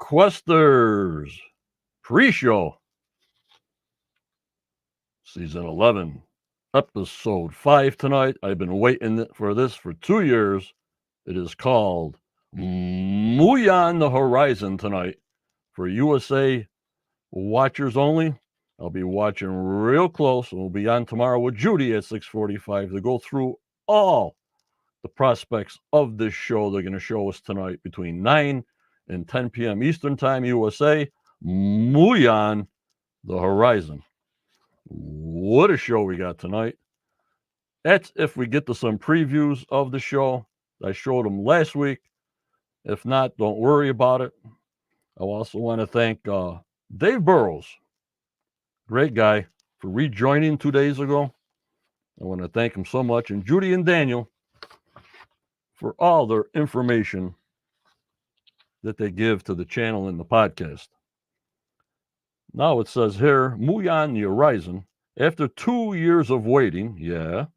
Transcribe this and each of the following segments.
Questers, Preshow, Season 11, Episode 5 tonight. I've been waiting for this for 2 years. It is called Beyond the Horizon tonight. For USA watchers only, I'll be watching real close, and we'll be on tomorrow with Judy at 6:45 to go through all the prospects of this show they're going to show us tonight between 9 and 10 p.m. Eastern Time, USA. Beyond the Horizon. What a show we got tonight. That's if we get to some previews of the show. I showed them last week. If not, don't worry about it. I also want to thank Dave Burrows, great guy, for rejoining 2 days ago. I want to thank him so much. And Judy and Daniel for all their information that they give to the channel and the podcast. Now it says here, Beyond the Horizon. After 2 years of waiting, the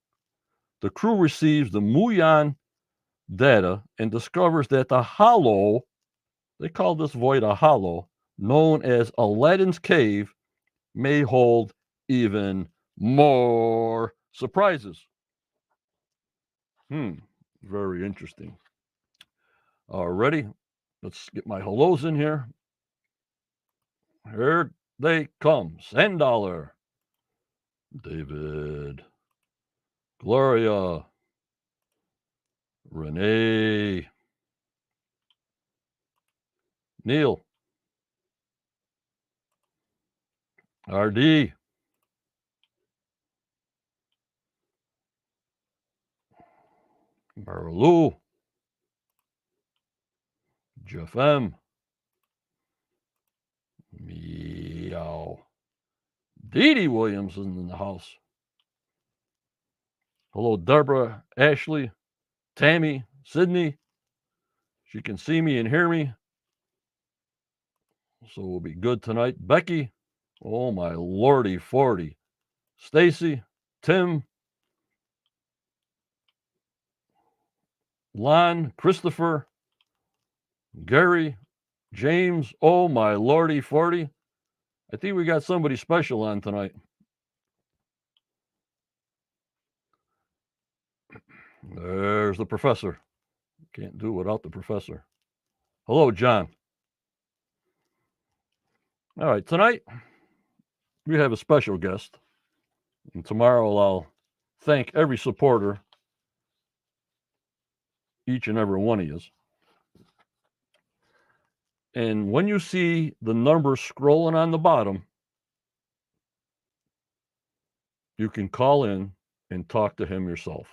crew receives the Beyond data and discovers that the hollow, they call this void a hollow, known as Aladdin's Cave, may hold even more surprises. Very interesting. Already, let's get my hellos in here. Here they come. $10. David, Gloria, Renee, Neil, RD, Marlou, Jeff M, Meow, Dee Dee Williams is in the house. Hello, Deborah, Ashley, Tammy, Sydney. She can see me and hear me, so we'll be good tonight. Becky, oh my lordy 40. Stacy, Tim, Lon, Christopher, Gary, James, oh my lordy 40. I think we got somebody special on tonight. There's the professor. Can't do without the professor. Hello, John. All right, tonight we have a special guest. And tomorrow I'll thank every supporter, each and every one of you. And when you see the number scrolling on the bottom, you can call in and talk to him yourself.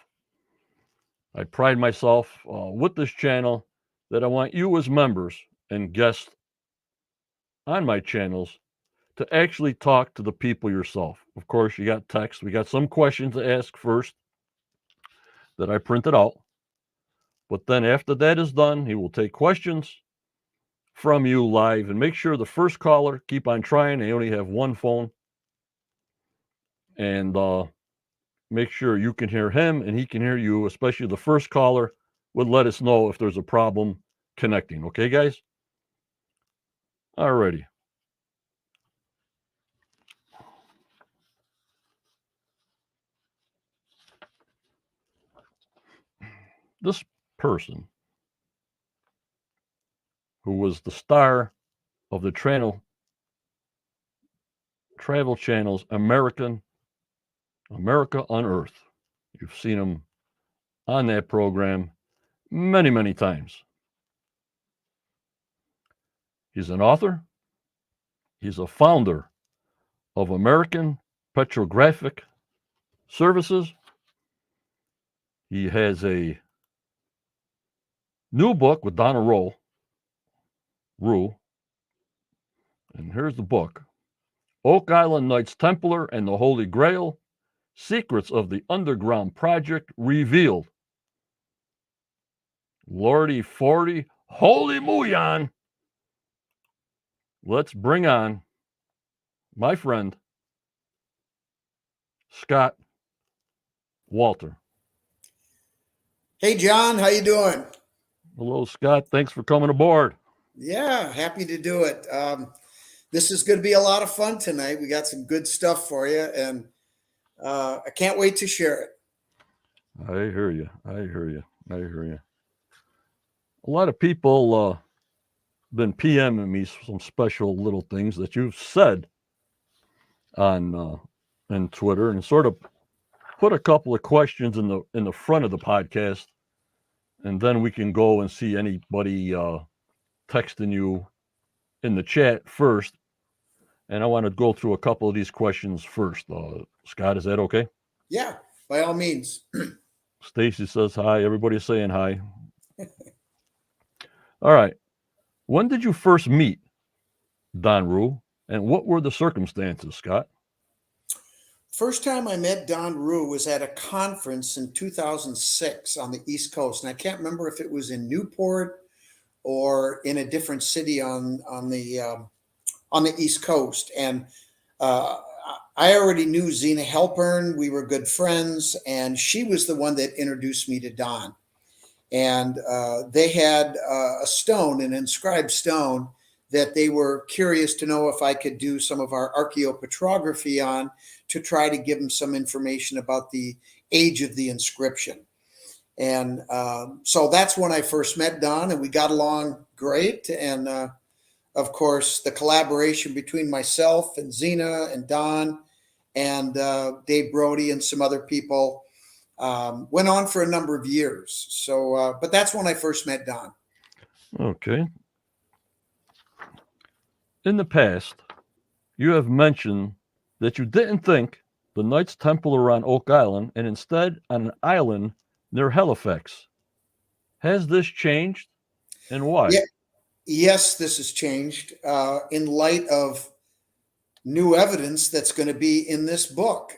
I pride myself with this channel that I want you as members and guests on my channels to actually talk to the people yourself. Of course, you got text. We got some questions to ask first that I printed out. But then after that is done, he will take questions from you live, and make sure the first caller, keep on trying. They only have one phone. And make sure you can hear him and he can hear you, especially the first caller would let us know if there's a problem connecting. Okay, guys? Alrighty. This person, who was the star of the Travel Channel's America on Earth. You've seen him on that program many, many times. He's an author. He's a founder of American Petrographic Services. He has a new book with Donna Rue. And here's the book. Oak Island Knights Templar and the Holy Grail, Secrets of the Underground Project Revealed. Lordy 40, holy Muyan. Let's bring on my friend, Scott Wolter. Hey, John, how you doing? Hello, Scott. Thanks for coming aboard. Yeah, happy to do it. This is going to be a lot of fun tonight. We got some good stuff for you, and I can't wait to share it. I hear you. I hear you. I hear you. A lot of people been PMing me some special little things that you've said on Twitter, and sort of put a couple of questions in the front of the podcast, and then we can go and see anybody texting you in the chat first. And I want to go through a couple of these questions first. Scott, is that okay? Yeah, by all means. Stacy says hi. Everybody's saying hi. All right. When did you first meet Don Rue, and what were the circumstances, Scott? First time I met Don Rue was at a conference in 2006 on the East Coast, and I can't remember if it was in Newport or in a different city on the East Coast. And uh, I already knew Zena Halpern. We were good friends, and she was the one that introduced me to Don. And they had a stone, an inscribed stone, that they were curious to know if I could do some of our archaeopetrography on to try to give them some information about the age of the inscription. And so that's when I first met Don, and we got along great. And of course, the collaboration between myself and Zena and Don and Dave Brody and some other people went on for a number of years. So, but that's when I first met Don. Okay. In the past, you have mentioned that you didn't think the Knights Temple are on Oak Island and instead on an island near Halifax. Has this changed, and why? Yeah, yes, this has changed in light of new evidence that's going to be in this book.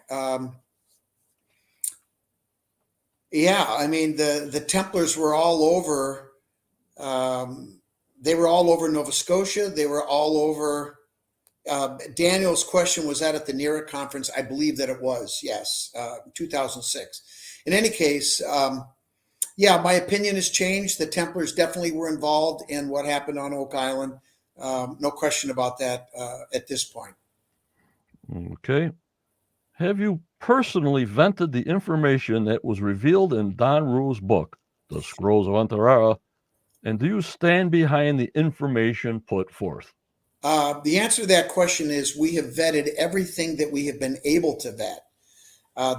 Yeah, I mean the Templars were all over. Um, they were all over Nova Scotia. They were all over. Daniel's question was that at the NERA conference. I believe that it was. Yes, 2006. In any case, yeah, my opinion has changed. The Templars definitely were involved in what happened on Oak Island. No question about that at this point. Okay. Have you personally vented the information that was revealed in Don Rue's book, The Scrolls of Antarara, and do you stand behind the information put forth? The answer to that question is we have vetted everything that we have been able to vet.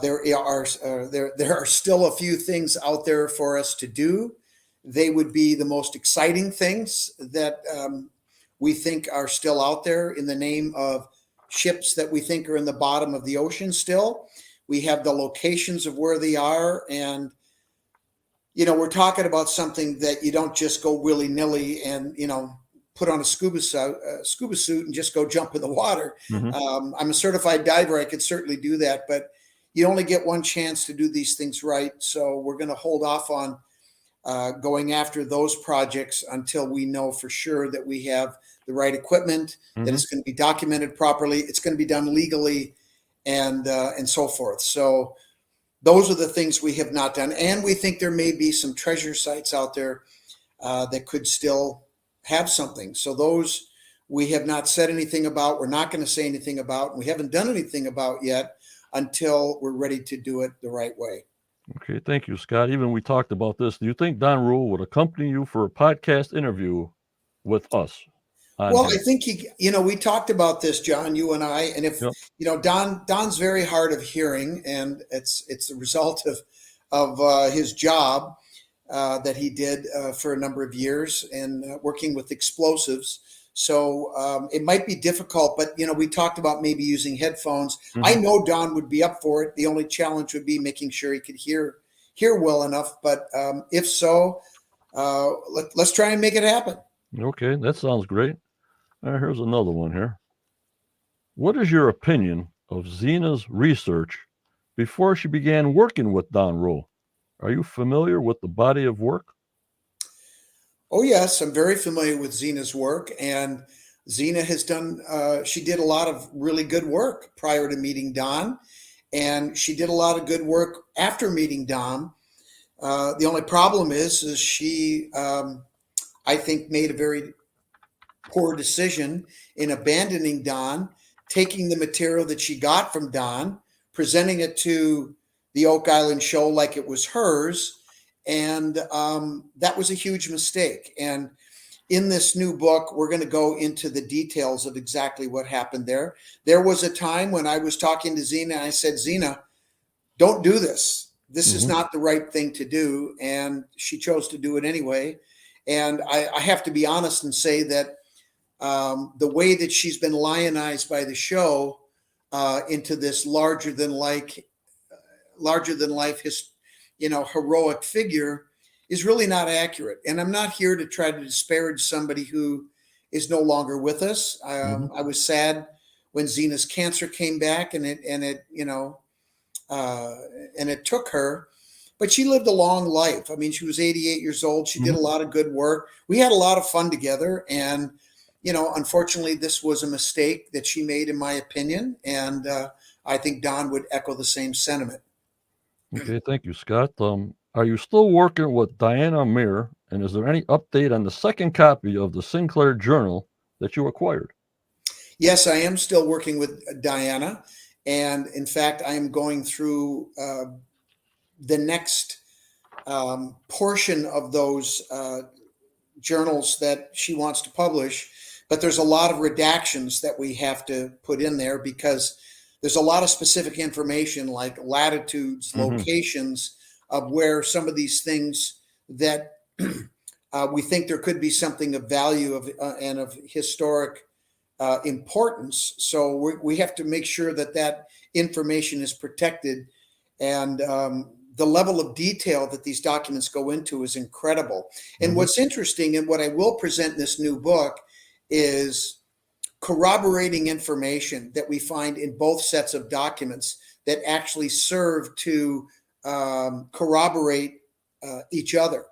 There are still a few things out there for us to do. They would be the most exciting things that we think are still out there in the name of ships that we think are in the bottom of the ocean still. We have the locations of where they are, and we're talking about something that you don't just go willy nilly and put on a scuba suit and just go jump in the water. Mm-hmm. I'm a certified diver. I could certainly do that, but you only get one chance to do these things right. So we're going to hold off on going after those projects until we know for sure that we have the right equipment, Mm-hmm. that it's going to be documented properly, it's going to be done legally, and so forth. So those are the things we have not done, and we think there may be some treasure sites out there that could still have something. So those we have not said anything about. We're not going to say anything about. We haven't done anything about yet until we're ready to do it the right way. Okay, thank you, Scott. Even we talked about this. Do you think Don Rule would accompany you for a podcast interview with us? Well, I think we talked about this, John, you and I, and if Yep. Don's very hard of hearing, and it's a result of his job that he did for a number of years and working with explosives. So it might be difficult, but we talked about maybe using headphones. Mm-hmm. I know Don would be up for it. The only challenge would be making sure he could hear well enough. But if so, let's try and make it happen. Okay, that sounds great. Here's another one here. What is your opinion of Zena's research before she began working with Don Rule? Are you familiar with the body of work? Oh, yes, I'm very familiar with Zena's work, and Zena has done, she did a lot of really good work prior to meeting Don, and she did a lot of good work after meeting Don. The only problem is she, I think, made a very poor decision in abandoning Don, taking the material that she got from Don, presenting it to the Oak Island show like it was hers. And that was a huge mistake. And in this new book, we're going to go into the details of exactly what happened there. There was a time when I was talking to Zena, and I said, Zena, don't do this. This is not the right thing to do. And she chose to do it anyway. And I have to be honest and say that the way that she's been lionized by the show into this larger than life, heroic figure is really not accurate. And I'm not here to try to disparage somebody who is no longer with us. I was sad when Zena's cancer came back, and it took her. But she lived a long life. I mean, she was 88 years old. She did a lot of good work. We had a lot of fun together. And, unfortunately, this was a mistake that she made, in my opinion. And I think Don would echo the same sentiment. Okay, thank you, Scott. Are you still working with Diana Meir? And is there any update on the second copy of the Sinclair Journal that you acquired? Yes, I am still working with Diana. And in fact, I am going through the next portion of those journals that she wants to publish. But there's a lot of redactions that we have to put in there because there's a lot of specific information like latitudes, locations of where some of these things that we think there could be something of value and of historic importance. So we have to make sure that information is protected. And the level of detail that these documents go into is incredible. And what's interesting, and what I will present in this new book, is corroborating information that we find in both sets of documents that actually serve to corroborate each other.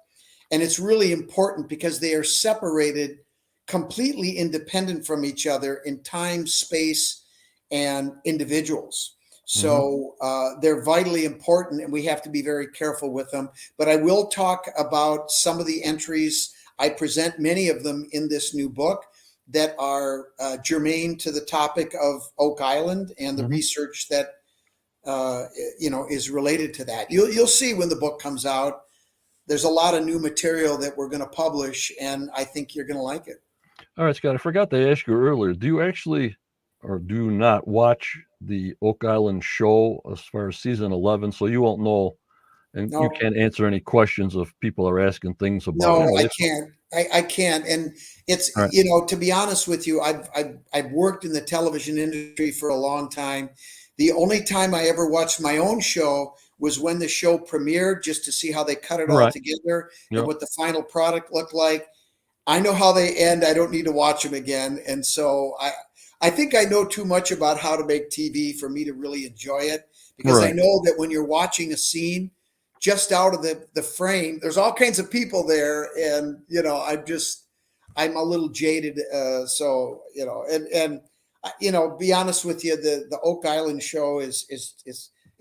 And it's really important because they are separated, completely independent from each other in time, space, and individuals. So they're vitally important, and we have to be very careful with them. But I will talk about some of the entries. I present many of them in this new book that are germane to the topic of Oak Island and the research that is related to that. You'll see when the book comes out. There's a lot of new material that we're going to publish, and I think you're going to like it. All right, Scott, I forgot to ask you earlier. Do you actually or do you not watch the Oak Island show as far as season 11? So you won't know, and you can't answer any questions if people are asking things about. No, I can't. I can't. And it's, to be honest with you, I've worked in the television industry for a long time. The only time I ever watched my own show was when the show premiered, just to see how they cut it all together and what the final product looked like. I know how they end. I don't need to watch them again. And so I think I know too much about how to make TV for me to really enjoy it, because I know that when you're watching a scene just out of the frame, there's all kinds of people there. And, I'm a little jaded. Be honest with you, the Oak Island show is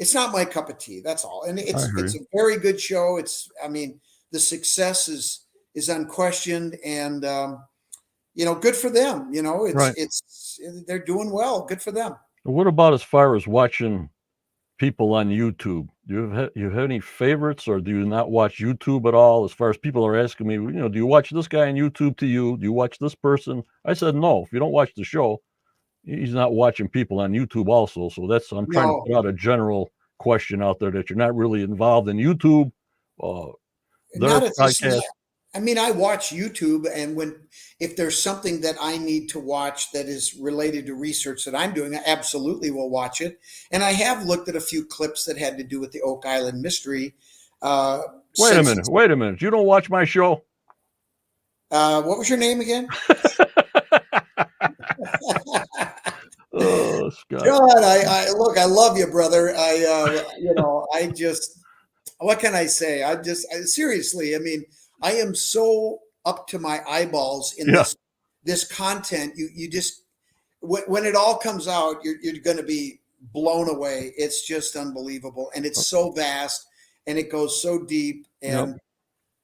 it's not my cup of tea. That's all. And it's a very good show. The success is unquestioned, and good for them. They're doing well. Good for them. What about as far as watching people on YouTube? Do you have any favorites, or do you not watch YouTube at all? As far as people are asking me, do you watch this guy on YouTube to you? Do you watch this person? I said, no. If you don't watch the show, he's not watching people on YouTube also. So I'm trying to put out a general question out there that you're not really involved in YouTube. Not at this point. I watch YouTube, and if there's something that I need to watch that is related to research that I'm doing, I absolutely will watch it. And I have looked at a few clips that had to do with the Oak Island mystery. Wait a minute. You don't watch my show? What was your name again? Oh, Scott. John, I love you, brother. What can I say? Seriously, I am so up to my eyeballs in this content. You just, when it all comes out, you're going to be blown away. It's just unbelievable. And it's so vast, and it goes so deep. And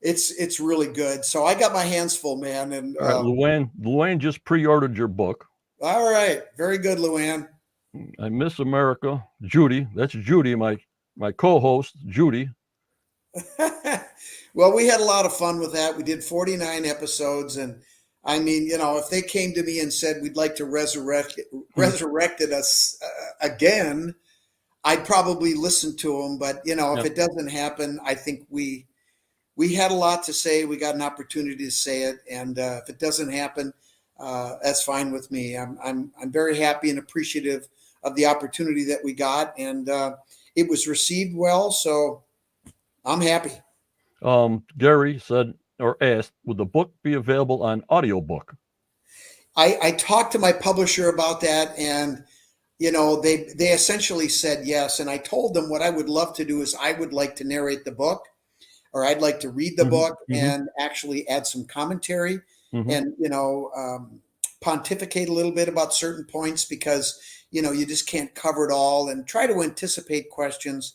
It's really good. So I got my hands full, man. And All right, Luann just pre-ordered your book. all right, very good, Luann. I Miss America, Judy. That's Judy, my co-host, Judy. Well, we had a lot of fun with that. We did 49 episodes, and I mean, if they came to me and said we'd like to resurrected us again, I'd probably listen to them. But if Yep. it doesn't happen, I think we had a lot to say. We got an opportunity to say it, and if it doesn't happen, that's fine with me. I'm very happy and appreciative of the opportunity that we got, and it was received well. So I'm happy. Gary said or asked, would the book be available on audiobook? I talked to my publisher about that, and they essentially said yes. And I told them what I would love to do is I would like to narrate the book, or I'd like to read the Mm-hmm, book mm-hmm, and actually add some commentary mm-hmm. and pontificate a little bit about certain points, because you just can't cover it all, and try to anticipate questions.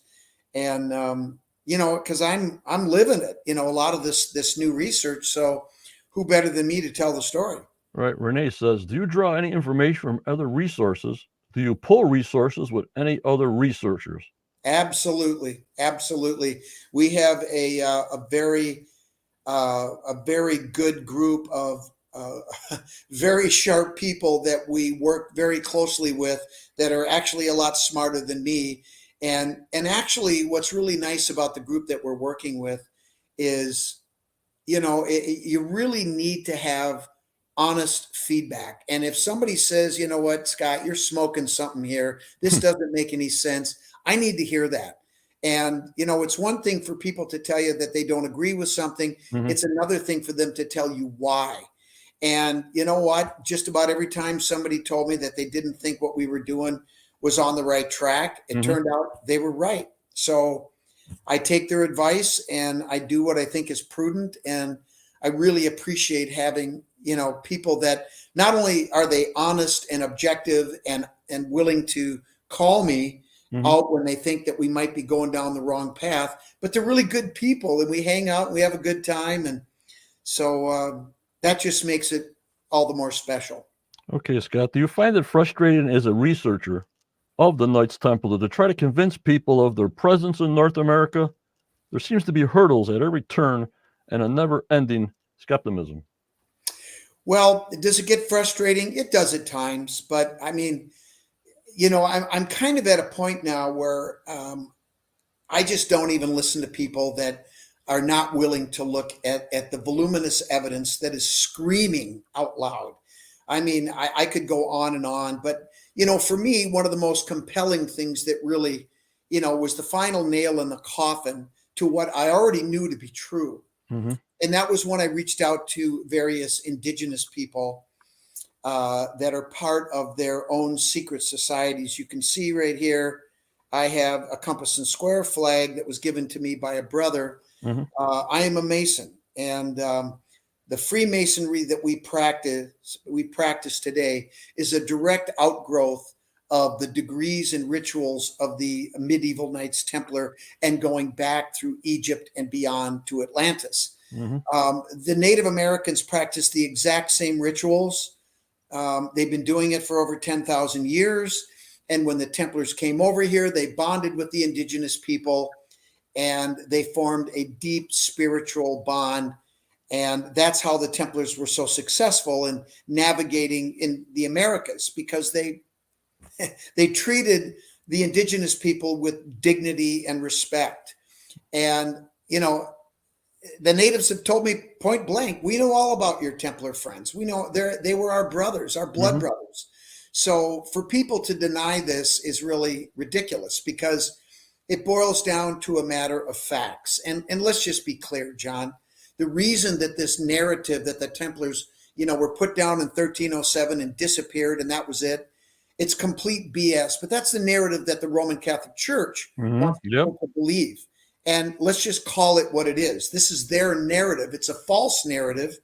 And because I'm living it, a lot of this new research. So who better than me to tell the story? Right. Renee says, do you draw any information from other resources? Do you pull resources with any other researchers? Absolutely, absolutely. We have a very good group of very sharp people that we work very closely with, that are actually a lot smarter than me. And actually, what's really nice about the group that we're working with is, you really need to have honest feedback. And if somebody says, you know what, Scott, you're smoking something here, this doesn't make any sense, I need to hear that. And, it's one thing for people to tell you that they don't agree with something, Mm-hmm, it's another thing for them to tell you why. And you know what? Just about every time somebody told me that they didn't think what we were doing was on the right track, it mm-hmm. turned out they were right. So I take their advice and I do what I think is prudent. And I really appreciate having, people that not only are they honest and objective and willing to call me Mm-hmm. out when they think that we might be going down the wrong path, but they're really good people, and we hang out and we have a good time. And so that just makes it all the more special. Okay, Scott, do you find it frustrating as a researcher of the Knights Templar to try to convince people of their presence in North America? There seems to be hurdles at every turn and a never ending skepticism. Well, does it get frustrating? It does at times, but I mean, I'm kind of at a point now where I just don't even listen to people that are not willing to look at the voluminous evidence that is screaming out loud. I mean, I could go on, but for me, one of the most compelling things that really, was the final nail in the coffin to what I already knew to be true. Mm-hmm, And that was when I reached out to various indigenous people that are part of their own secret societies. You can see right here, I have a compass and square flag that was given to me by a brother. mm-hmm, I am a Mason, and the Freemasonry that we practice today is a direct outgrowth of the degrees and rituals of the medieval Knights Templar, and going back through Egypt and beyond to Atlantis. mm-hmm. The Native Americans practice the exact same rituals. They've been doing it for over 10,000 years. And when the Templars came over here, they bonded with the indigenous people, and they formed a deep spiritual bond. And that's how the Templars were so successful in navigating in the Americas, because they treated the indigenous people with dignity and respect. And, the natives have told me point blank, we know all about your Templar friends. We know they were our brothers, our blood Mm-hmm. brothers. So for people to deny this is really ridiculous, because it boils down to a matter of facts. And let's just be clear, John. The reason that this narrative that the Templars, were put down in 1307 and disappeared and that was it, it's complete BS. But that's the narrative that the Roman Catholic Church Mm-hmm. wants Yep. people to believe. And let's just call it what it is. This is their narrative. It's a false narrative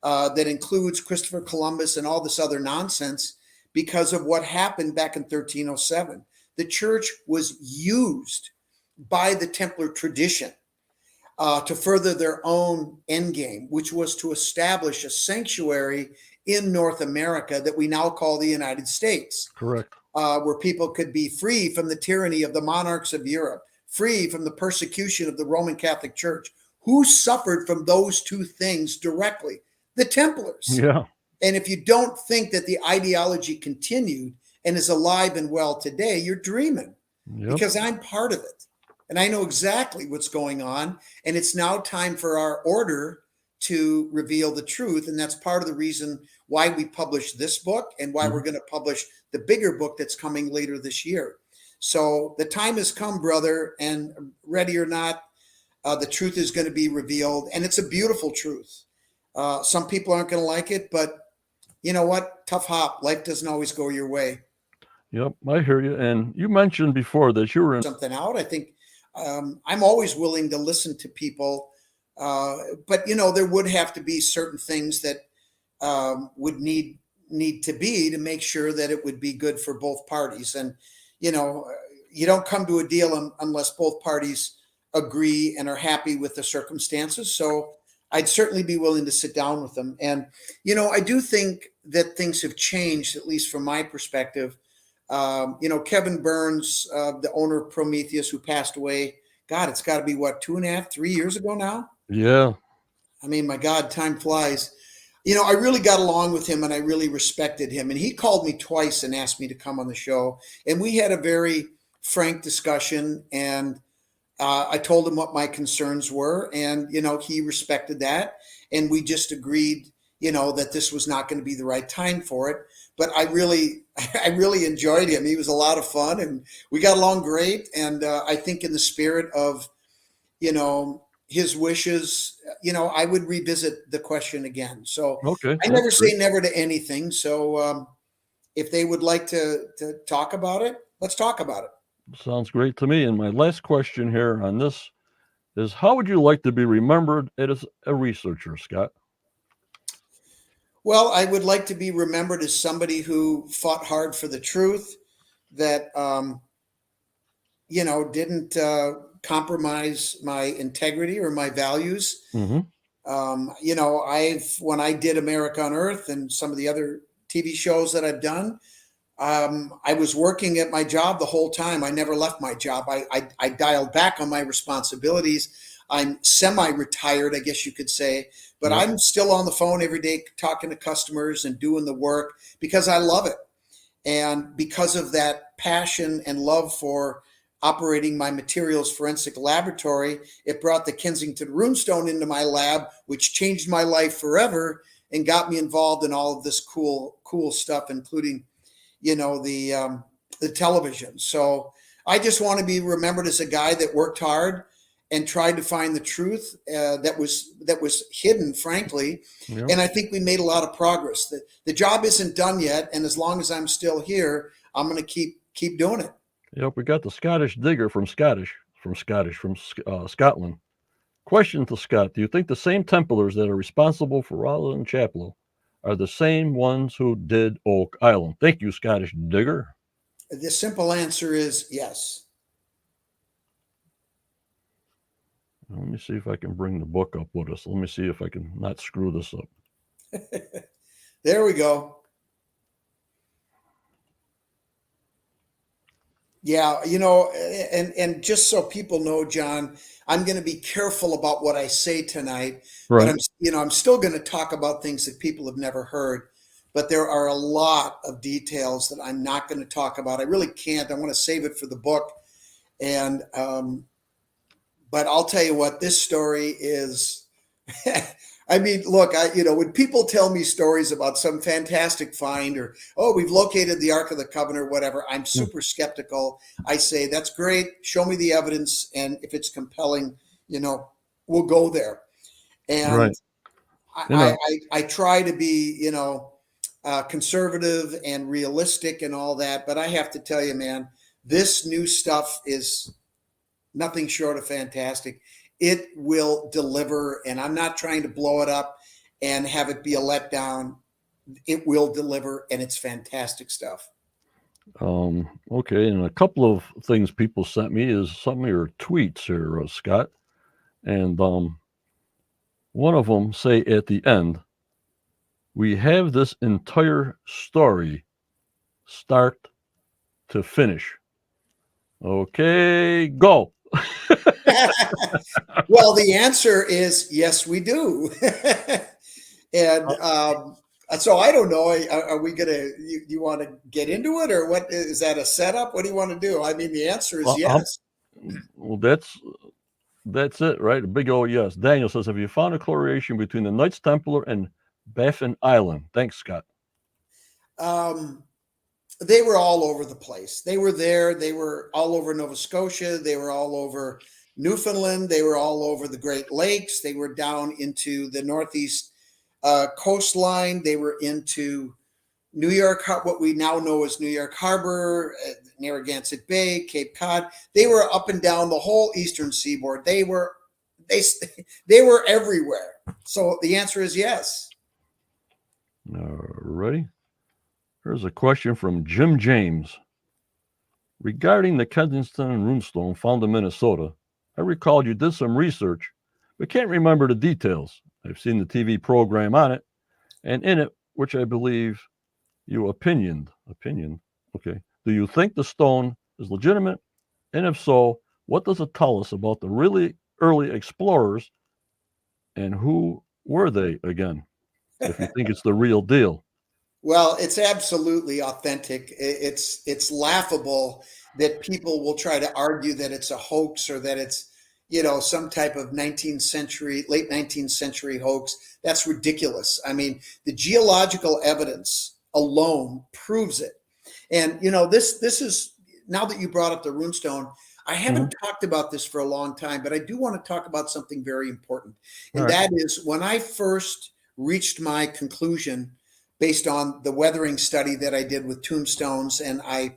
that includes Christopher Columbus and all this other nonsense, because of what happened back in 1307. The church was used by the Templar tradition to further their own end game, which was to establish a sanctuary in North America that we now call the United States, Correct. where people could be free from the tyranny of the monarchs of Europe, free from the persecution of the Roman Catholic Church. Who suffered from those two things directly? The Templars. Yeah. And if you don't think that the ideology continued and is alive and well today, you're dreaming, Yep. because I'm part of it. And I know exactly what's going on. And it's now time for our order to reveal the truth. And that's part of the reason why we published this book and why we're going to publish the bigger book that's coming later this year. So the time has come, brother, and ready or not, the truth is going to be revealed. And it's a beautiful truth. Some people aren't going to like it, but you know what? Tough hop. Life doesn't always go your way. Yep. I hear you. And you mentioned before that you were in. Something out. I think I'm always willing to listen to people, but there would have to be certain things that would need to be to make sure that it would be good for both parties. And you don't come to a deal unless both parties agree and are happy with the circumstances. So I'd certainly be willing to sit down with them. And I do think that things have changed, at least from my perspective. Kevin Burns, the owner of Prometheus, who passed away, God, it's got to be what, 2.5, 3 years ago now? Yeah. I mean, my God, time flies. I really got along with him and I really respected him. And he called me twice and asked me to come on the show. And we had a very frank discussion. And I told him what my concerns were. And, he respected that. And we just agreed, that this was not going to be the right time for it. But I really enjoyed him. He was a lot of fun and we got along great. And I think in the spirit of, his wishes, I would revisit the question again. So Okay. I never say never to anything. So if they would like to talk about it, let's talk about it. Sounds great to me. And my last question here on this is, how would you like to be remembered as a researcher, Scott? Well, I would like to be remembered as somebody who fought hard for the truth, that didn't compromise my integrity or my values. Mm-hmm. When I did America on Earth and some of the other TV shows that I've done, I was working at my job the whole time. I never left my job. I dialed back on my responsibilities. I'm semi-retired, I guess you could say, but I'm still on the phone every day talking to customers and doing the work because I love it. And because of that passion and love for operating my materials forensic laboratory, it brought the Kensington runestone into my lab, which changed my life forever and got me involved in all of this cool stuff, including, the television. So I just want to be remembered as a guy that worked hard and tried to find the truth that was hidden, frankly. Yeah. And I think we made a lot of progress. The job isn't done yet, and as long as I'm still here, I'm going to keep doing it. Yep, we got the Scottish digger from Scotland. Question to Scott: do you think the same Templars that are responsible for Rollo and Chaplow are the same ones who did Oak Island? Thank you, Scottish digger. The simple answer is yes. Let me see if I can bring the book up with us. Let me see if I can not screw this up. There we go. Yeah, and just so people know, John, I'm going to be careful about what I say tonight. Right. But I'm still going to talk about things that people have never heard. But there are a lot of details that I'm not going to talk about. I really can't. I want to save it for the book. And but I'll tell you what, this story is. I mean, look, when people tell me stories about some fantastic find or, oh, we've located the Ark of the Covenant or whatever, I'm super skeptical. I say, that's great. Show me the evidence. And if it's compelling, we'll go there. And right. I try to be, conservative and realistic and all that. But I have to tell you, man, this new stuff is nothing short of fantastic. It will deliver, and I'm not trying to blow it up and have it be a letdown. It will deliver, and it's fantastic stuff. Okay, and a couple of things people sent me is some of your tweets here, Scott. And one of them say at the end, we have this entire story start to finish. Okay, go. Well, the answer is yes, we do. And so I don't know. Are we gonna? You want to get into it, or what? Is that a setup? What do you want to do? I mean, the answer is Well, yes. well, that's it, right? A big old yes. Daniel says, have you found a correlation between the Knights Templar and Baffin Island? Thanks, Scott. Um, they were all over the place. They were there. They were all over Nova Scotia. They were all over Newfoundland. They were all over the Great Lakes. They were down into the northeast coastline. They were into New York, what we now know as New York Harbor, Narragansett Bay, Cape Cod. They were up and down the whole eastern seaboard. They were everywhere. So the answer is yes. All righty. Here's a question from Jim James. Regarding the Kensington runestone found in Minnesota, I recall you did some research, but can't remember the details. I've seen the TV program on it, and in it, which I believe you opinion. Okay. Do you think the stone is legitimate? And if so, what does it tell us about the really early explorers and who were they again? If you think it's the real deal. Well, it's absolutely authentic. It's laughable that people will try to argue that it's a hoax or that it's, some type of late 19th century hoax. That's ridiculous. I mean, the geological evidence alone proves it. And this is, now that you brought up the runestone, I haven't talked about this for a long time, but I do want to talk about something very important. And that is when I first reached my conclusion based on the weathering study that I did with tombstones, and I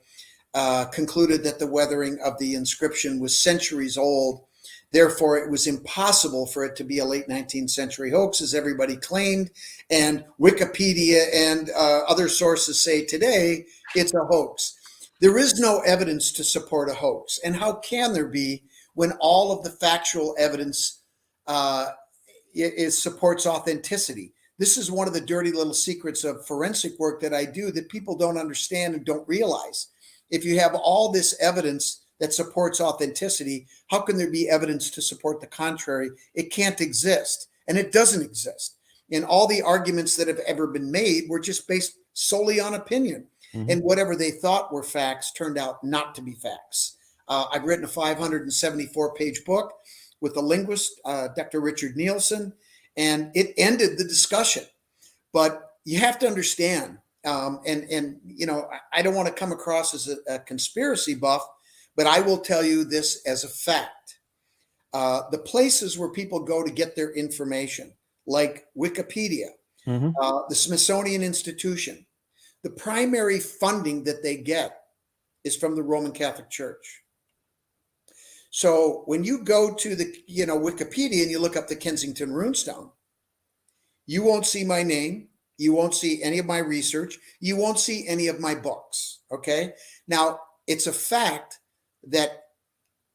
concluded that the weathering of the inscription was centuries old. Therefore, it was impossible for it to be a late 19th century hoax, as everybody claimed. And Wikipedia and other sources say today it's a hoax. There is no evidence to support a hoax. And how can there be when all of the factual evidence supports authenticity? This is one of the dirty little secrets of forensic work that I do that people don't understand and don't realize. If you have all this evidence that supports authenticity, how can there be evidence to support the contrary? It can't exist, and it doesn't exist. And all the arguments that have ever been made were just based solely on opinion. And whatever they thought were facts turned out not to be facts. I've written a 574-page book with a linguist, Dr. Richard Nielsen, and it ended the discussion. But you have to understand, I don't want to come across as a conspiracy buff, but I will tell you this as a fact. The places where people go to get their information, like Wikipedia, the Smithsonian Institution, the primary funding that they get is from the Roman Catholic Church. So when you go to the, Wikipedia and you look up the Kensington runestone, you won't see my name. You won't see any of my research. You won't see any of my books. Okay. Now, it's a fact that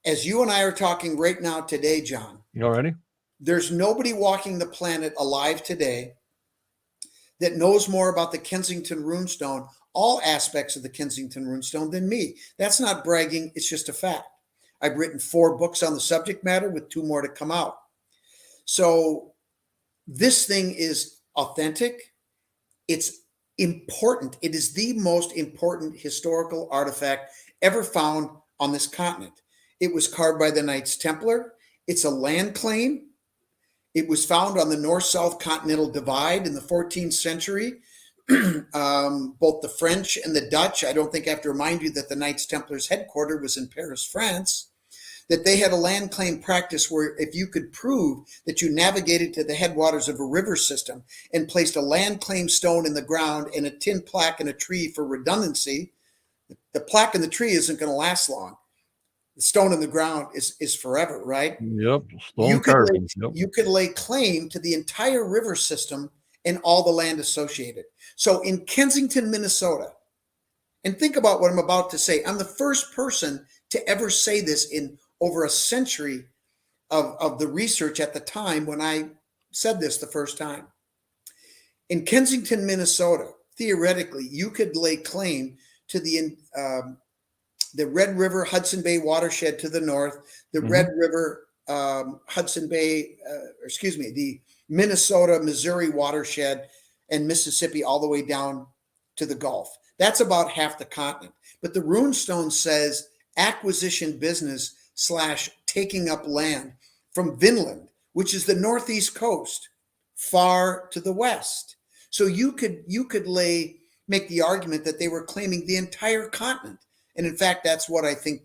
as you and I are talking right now today, John, you already? There's nobody walking the planet alive today that knows more about the Kensington runestone, all aspects of the Kensington runestone, than me. That's not bragging. It's just a fact. I've written 4 books on the subject matter with 2 more to come out. So this thing is authentic. It's important. It is the most important historical artifact ever found on this continent. It was carved by the Knights Templar. It's a land claim. It was found on the north-south continental divide in the 14th century. Both the French and the Dutch, I don't think I have to remind you that the Knights Templars headquarters was in Paris, France, that they had a land claim practice where if you could prove that you navigated to the headwaters of a river system and placed a land claim stone in the ground and a tin plaque in a tree for redundancy, the plaque in the tree isn't going to last long. The stone in the ground is forever, right? Yep. Stone carving. You could lay claim to the entire river system and all the land associated. So in Kensington, Minnesota, and think about what I'm about to say. I'm the first person to ever say this in over a century of the research at the time when I said this the first time. In Kensington, Minnesota, theoretically, you could lay claim to the Red River Hudson Bay watershed to the north, the Red River Hudson Bay, the Minnesota, Missouri watershed, and Mississippi all the way down to the Gulf. That's about half the continent. But the runestone says acquisition business / taking up land from Vinland, which is the northeast coast, far to the west. So you could make the argument that they were claiming the entire continent. And in fact, that's what I think.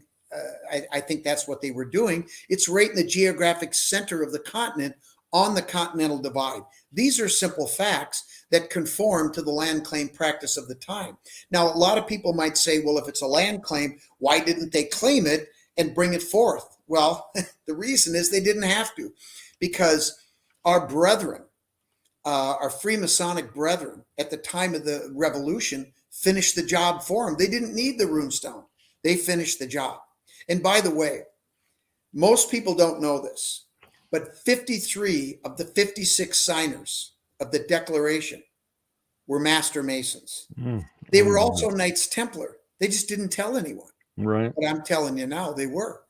I think that's what they were doing. It's right in the geographic center of the continent on the continental divide. These are simple facts that conform to the land claim practice of the time. Now, a lot of people might say, well, if it's a land claim, why didn't they claim it and bring it forth? Well, the reason is they didn't have to, because our brethren, our Freemasonic brethren at the time of the revolution finished the job for them. They didn't need the runestone. They finished the job. And by the way, most people don't know this, but 53 of the 56 signers of the Declaration were Master Masons. They were also Knights Templar. They just didn't tell anyone. Right. But I'm telling you now, they were.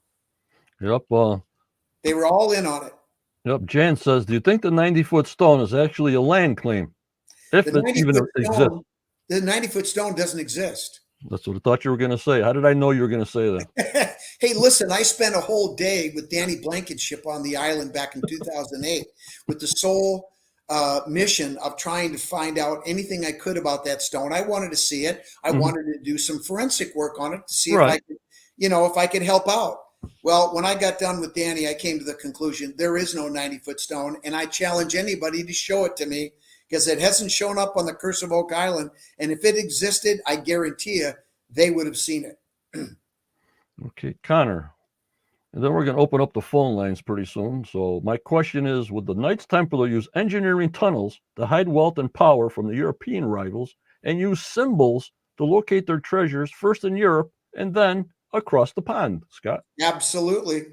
Yep. They were all in on it. Yep. Jan says, do you think the 90-foot stone is actually a land claim? If The it even 90-foot exists. stone, the 90-foot stone doesn't exist. That's what I thought you were going to say. How did I know you were going to say that? Hey, listen, I spent a whole day with Danny Blankenship on the island back in 2008 with the sole mission of trying to find out anything I could about that stone. I wanted to see it. I wanted to do some forensic work on it to see if I could, if I could help out. Well, when I got done with Danny, I came to the conclusion there is no 90-foot stone, and I challenge anybody to show it to me, because it hasn't shown up on the Curse of Oak Island. And if it existed, I guarantee you they would have seen it. Okay, Connor. And then we're going to open up the phone lines pretty soon. So my question is, would the Knights Templar use engineering tunnels to hide wealth and power from the European rivals and use symbols to locate their treasures first in Europe and then across the pond, Scott? Absolutely.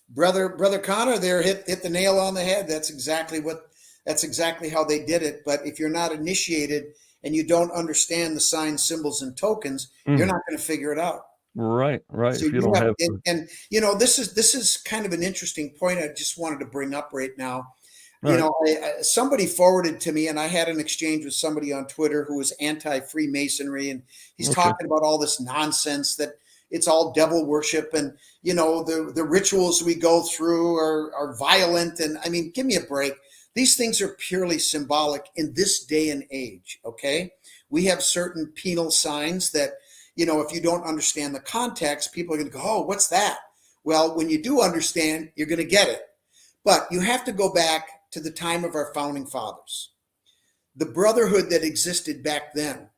Brother Connor there hit the nail on the head. That's exactly how they did it. But if you're not initiated and you don't understand the signs, symbols, and tokens, you're not going to figure it out. Right. So if you don't have and this is kind of an interesting point I just wanted to bring up right now. Somebody forwarded to me, and I had an exchange with somebody on Twitter who was anti-Freemasonry, and he's talking about all this nonsense that it's all devil worship, and the rituals we go through are violent. And I mean, give me a break. These things are purely symbolic in this day and age, okay? We have certain penal signs that, if you don't understand the context, people are going to go, oh, what's that? Well, when you do understand, you're going to get it. But you have to go back to the time of our founding fathers. The brotherhood that existed back then,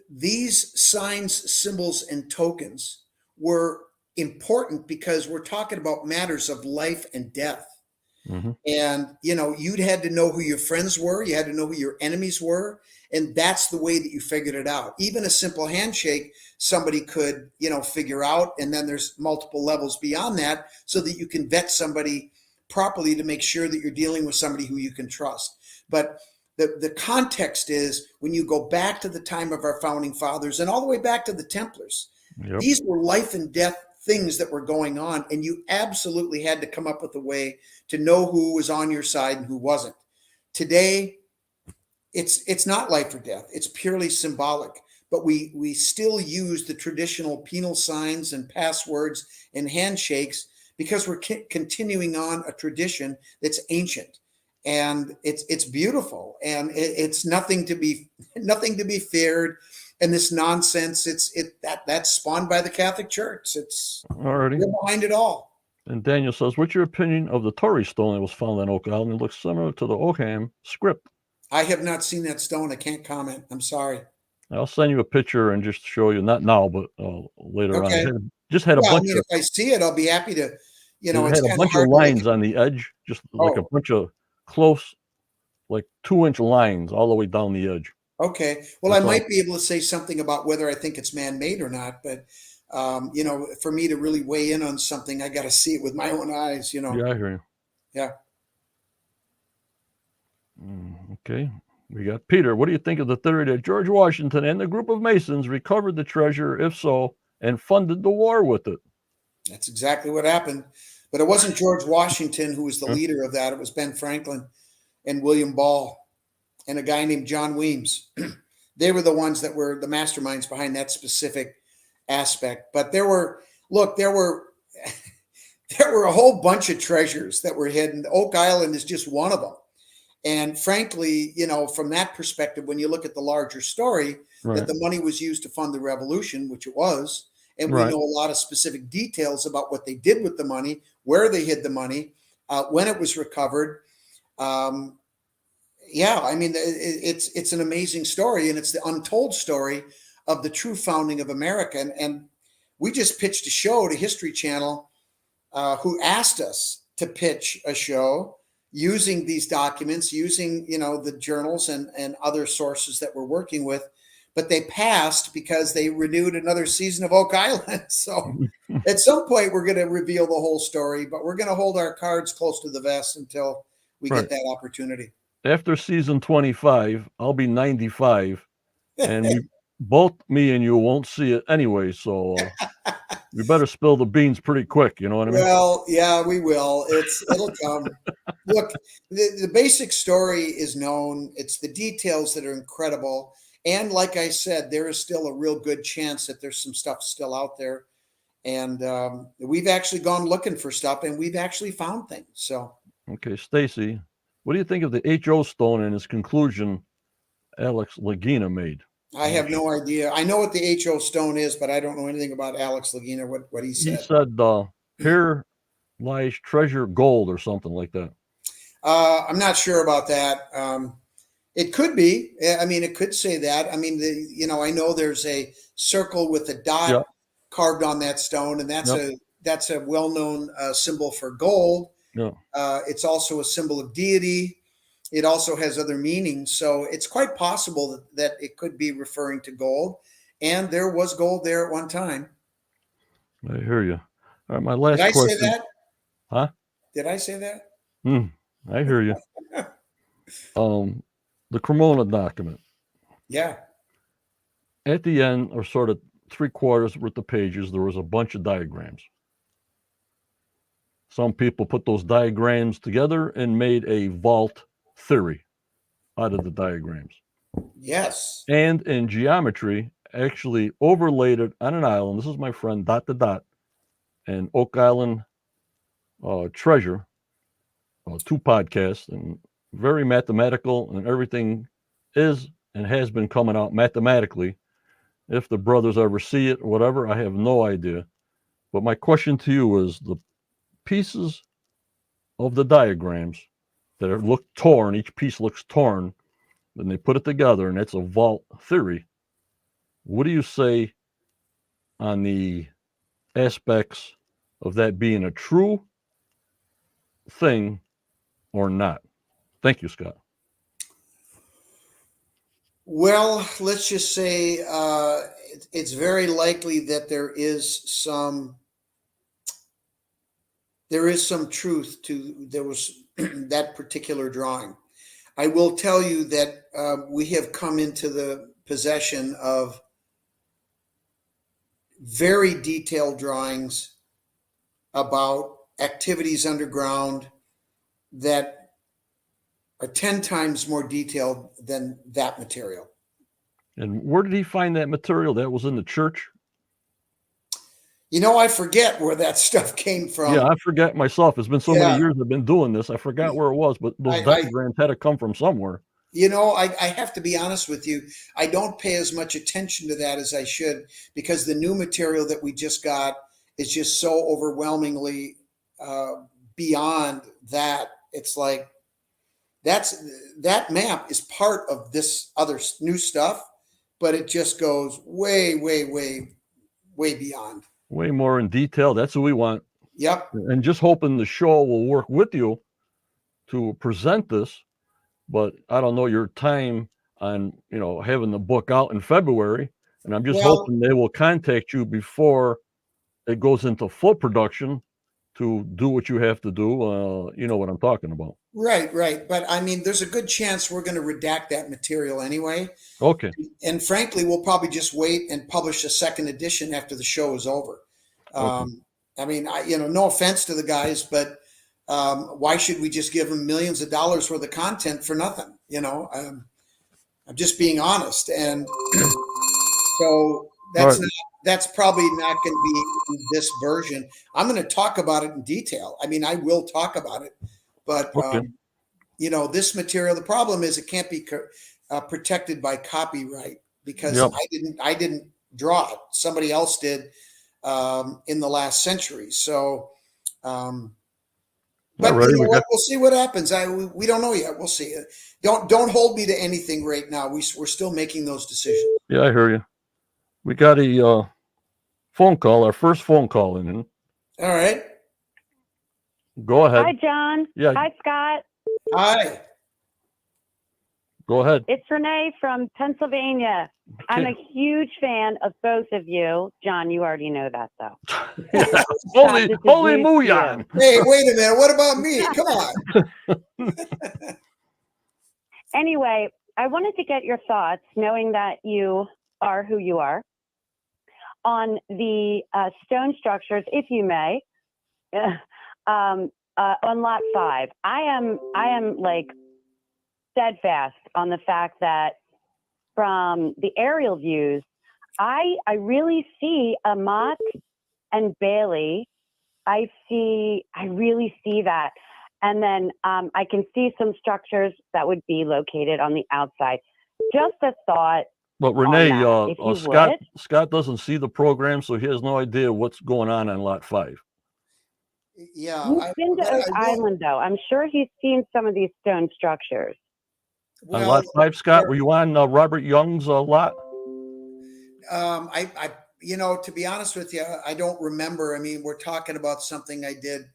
these signs, symbols, and tokens were important because we're talking about matters of life and death. And, you'd had to know who your friends were. You had to know who your enemies were. And that's the way that you figured it out. Even a simple handshake, somebody could, figure out. And then there's multiple levels beyond that so that you can vet somebody properly to make sure that you're dealing with somebody who you can trust. But the context is when you go back to the time of our founding fathers and all the way back to the Templars, these were life and death things that were going on, and you absolutely had to come up with a way to know who was on your side and who wasn't. Today, it's not life or death. It's purely symbolic, but we still use the traditional penal signs and passwords and handshakes because we're continuing on a tradition that's ancient, and it's beautiful, and it's nothing to be feared. And this nonsense, that's spawned by the Catholic Church. We're behind it all. And Daniel says, what's your opinion of the Tory stone that was found on Oak Island? It looks similar to the Oakham script. I have not seen that stone. I can't comment. I'm sorry. I'll send you a picture and just show you, not now, but later on. Had a bunch of, if I see it, I'll be happy to, it had a bunch of lines on the edge, just like a bunch of close, like 2-inch lines all the way down the edge. Okay. Well, I might be able to say something about whether I think it's man-made or not, but For me to really weigh in on something, I got to see it with my own eyes. Yeah, I hear you. Yeah. Okay. We got Peter. What do you think of the theory that George Washington and the group of Masons recovered the treasure, if so, and funded the war with it? That's exactly what happened. But it wasn't George Washington who was the leader of that. It was Ben Franklin and William Ball and a guy named John Weems. They were the ones that were the masterminds behind that specific aspect. But there were there were a whole bunch of treasures that were hidden. Oak Island is just one of them. And frankly, from that perspective, when you look at the larger story, Right. that the money was used to fund the revolution, which it was, and we Right. know a lot of specific details about what they did with the money, where they hid the money, when it was recovered. Yeah, I mean, it's an amazing story, and it's the untold story of the true founding of America. And we just pitched a show to History Channel, who asked us to pitch a show using these documents, using the journals and other sources that we're working with, but they passed because they renewed another season of Oak Island. So at some point we're going to reveal the whole story, but we're going to hold our cards close to the vest until we get that opportunity. After season 25, I'll be 95, and both me and you won't see it anyway. So we better spill the beans pretty quick. You know what I mean? Well, yeah, we will. It'll come. Look, the basic story is known. It's the details that are incredible. And like I said, there is still a real good chance that there's some stuff still out there. And we've actually gone looking for stuff, and we've actually found things. So, okay, Stacy, what do you think of the H.O. Stone and his conclusion Alex Lagina made? I have no idea. I know what the H.O. Stone is, but I don't know anything about Alex Lagina, what he said. He said, here lies treasure gold or something like that. I'm not sure about that. It could be. I mean, it could say that. I mean, I know there's a circle with a dot carved on that stone, and that's a well-known symbol for gold. Yeah. It's also a symbol of deity. It also has other meanings. So it's quite possible that it could be referring to gold. And there was gold there at one time. I hear you. All right, my last question. Did I say that? Huh? Did I say that? I hear you. The Cremona document. Yeah. At the end, or sort of 3/4 worth of pages, there was a bunch of diagrams. Some people put those diagrams together and made a vault theory out of the diagrams. Yes. And in geometry, actually overlaid it on an island. This is my friend Dot to Dot and Oak Island Treasure, 2 podcasts, and very mathematical, and everything is and has been coming out mathematically. If the brothers ever see it or whatever, I have no idea. But my question to you is the pieces of the diagrams that look torn, each piece looks torn, then they put it together, and it's a vault theory. What do you say on the aspects of that being a true thing or not? Thank you, Scott. Well, let's just say it's very likely that there is some truth to that particular drawing. I will tell you that we have come into the possession of very detailed drawings about activities underground that are 10 times more detailed than that material. And where did he find that material? That was in the church? I forget where that stuff came from. Yeah, I forget myself. It's been so many years I've been doing this. I forgot where it was, but those diagrams had to come from somewhere. I have to be honest with you. I don't pay as much attention to that as I should, because the new material that we just got is just so overwhelmingly beyond that. It's like that map is part of this other new stuff, but it just goes way, way, way, way beyond. Way more in detail. That's what we want. Yep. And just hoping the show will work with you to present this. But I don't know your time on, having the book out in February. And I'm just Well, hoping they will contact you before it goes into full production to do what you have to do. You know what I'm talking about. right. But I mean, there's a good chance we're going to redact that material anyway. Okay. And frankly, we'll probably just wait and publish a second edition after the show is over. Okay. I mean, no offense to the guys, but why should we just give them millions of dollars worth of content for nothing? I'm just being honest, and so All right. that's probably not going to be in this version. I'm going to talk about it in detail. I mean, I will talk about it, but Okay. this material. The problem is it can't be protected by copyright because Yep. I didn't draw it. Somebody else did in the last century. So, but Alrighty, you know what? We'll see what happens. We don't know yet. We'll see. Don't hold me to anything right now. We're still making those decisions. Yeah, I hear you. We got a phone call, our first phone call in. All right. Go ahead. Hi, John. Yeah. Hi, Scott. Hi. Go ahead. It's Renee from Pennsylvania. I'm a huge fan of both of you. John, you already know that, though. Yeah. Scott, Holy this is news to Muyan. Hey, wait a minute. What about me? Come on. Anyway, I wanted to get your thoughts, knowing that you are who you are, on the stone structures, if you may, on Lot 5. I am like steadfast on the fact that from the aerial views, I really see a Mott and Bailey. I really see that. And then I can see some structures that would be located on the outside. Just a thought. But Renee, if you Scott doesn't see the program, so he has no idea what's going on Lot 5. Yeah. He's been to Oak Island, though. I'm sure he's seen some of these stone structures. On Lot 5, Scott, were you on Robert Young's lot? To be honest with you, I don't remember. I mean, we're talking about something I did,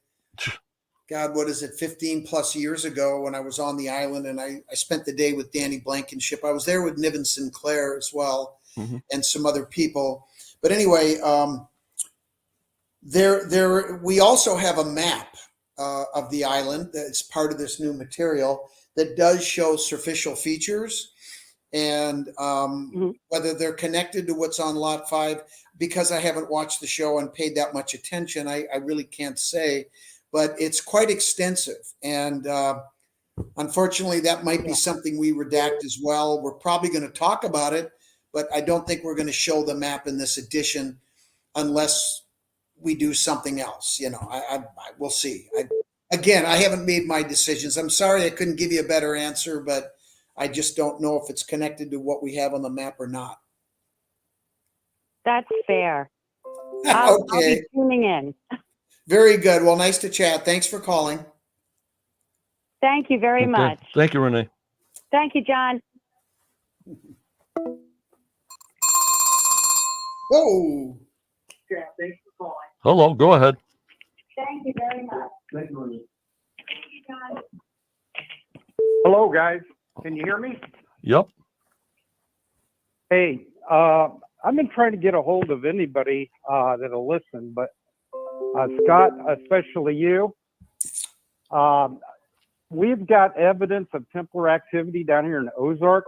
God, what is it, 15 plus years ago when I was on the island, and I spent the day with Danny Blankenship. I was there with Niven Sinclair as well, and some other people. But anyway, we also have a map of the island that's part of this new material that does show superficial features, and whether they're connected to what's on Lot 5, because I haven't watched the show and paid that much attention, I really can't say, but it's quite extensive. And unfortunately, that might be something we redact as well. We're probably going to talk about it, but I don't think we're going to show the map in this edition unless we do something else. We'll see. I haven't made my decisions. I'm sorry I couldn't give you a better answer, but I just don't know if it's connected to what we have on the map or not. That's fair. I'll Okay. be tuning in. Very good. Well, nice to chat. Thanks for calling. Thank you very much. Thank you, Renee. Thank you, John. Whoa. Yeah, thanks for calling. Hello, go ahead. Thank you very much. Thank you, Renee. Hello, guys. Can you hear me? Yep. Hey, I've been trying to get a hold of anybody that'll listen, but Scott, especially you, we've got evidence of Templar activity down here in Ozark.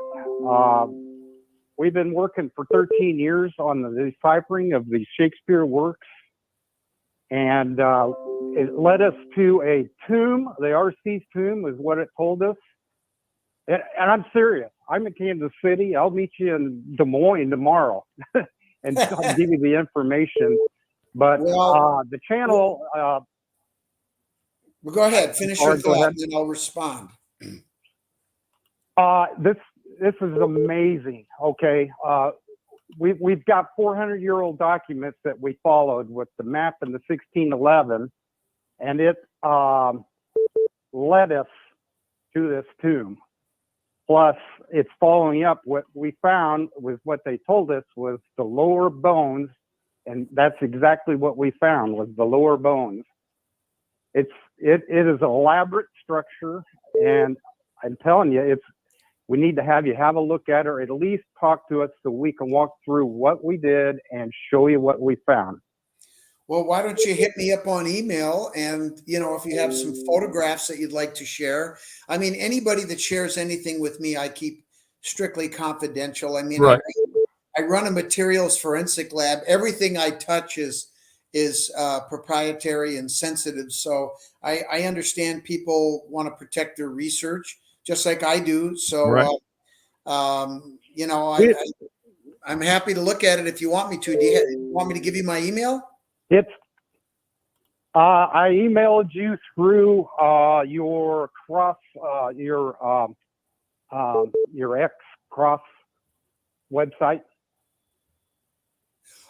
We've been working for 13 years on the deciphering of the Shakespeare works, and it led us to a tomb. The RC tomb is what it told us. And I'm serious. I'm in Kansas City. I'll meet you in Des Moines tomorrow and I'll give you the information. But the channel. Well, go ahead. Finish your thought, and then I'll respond. This is amazing. Okay. We've got 400-year-old documents that we followed with the map in the 1611, and it led us to this tomb. Plus, it's following up what we found was what they told us was the lower bones, and that's exactly what we found was the lower bones. It is an elaborate structure, and I'm telling you, we need to have you have a look at it, or at least talk to us so we can walk through what we did and show you what we found. Well, why don't you hit me up on email, and if you have some photographs that you'd like to share. I mean, anybody that shares anything with me, I keep strictly confidential. I mean, Right. I run a materials forensic lab. Everything I touch is proprietary and sensitive. So I understand people want to protect their research just like I do. So, Right. I'm happy to look at it if you want me to. Do you want me to give you my email? It's I emailed you through your X cross website.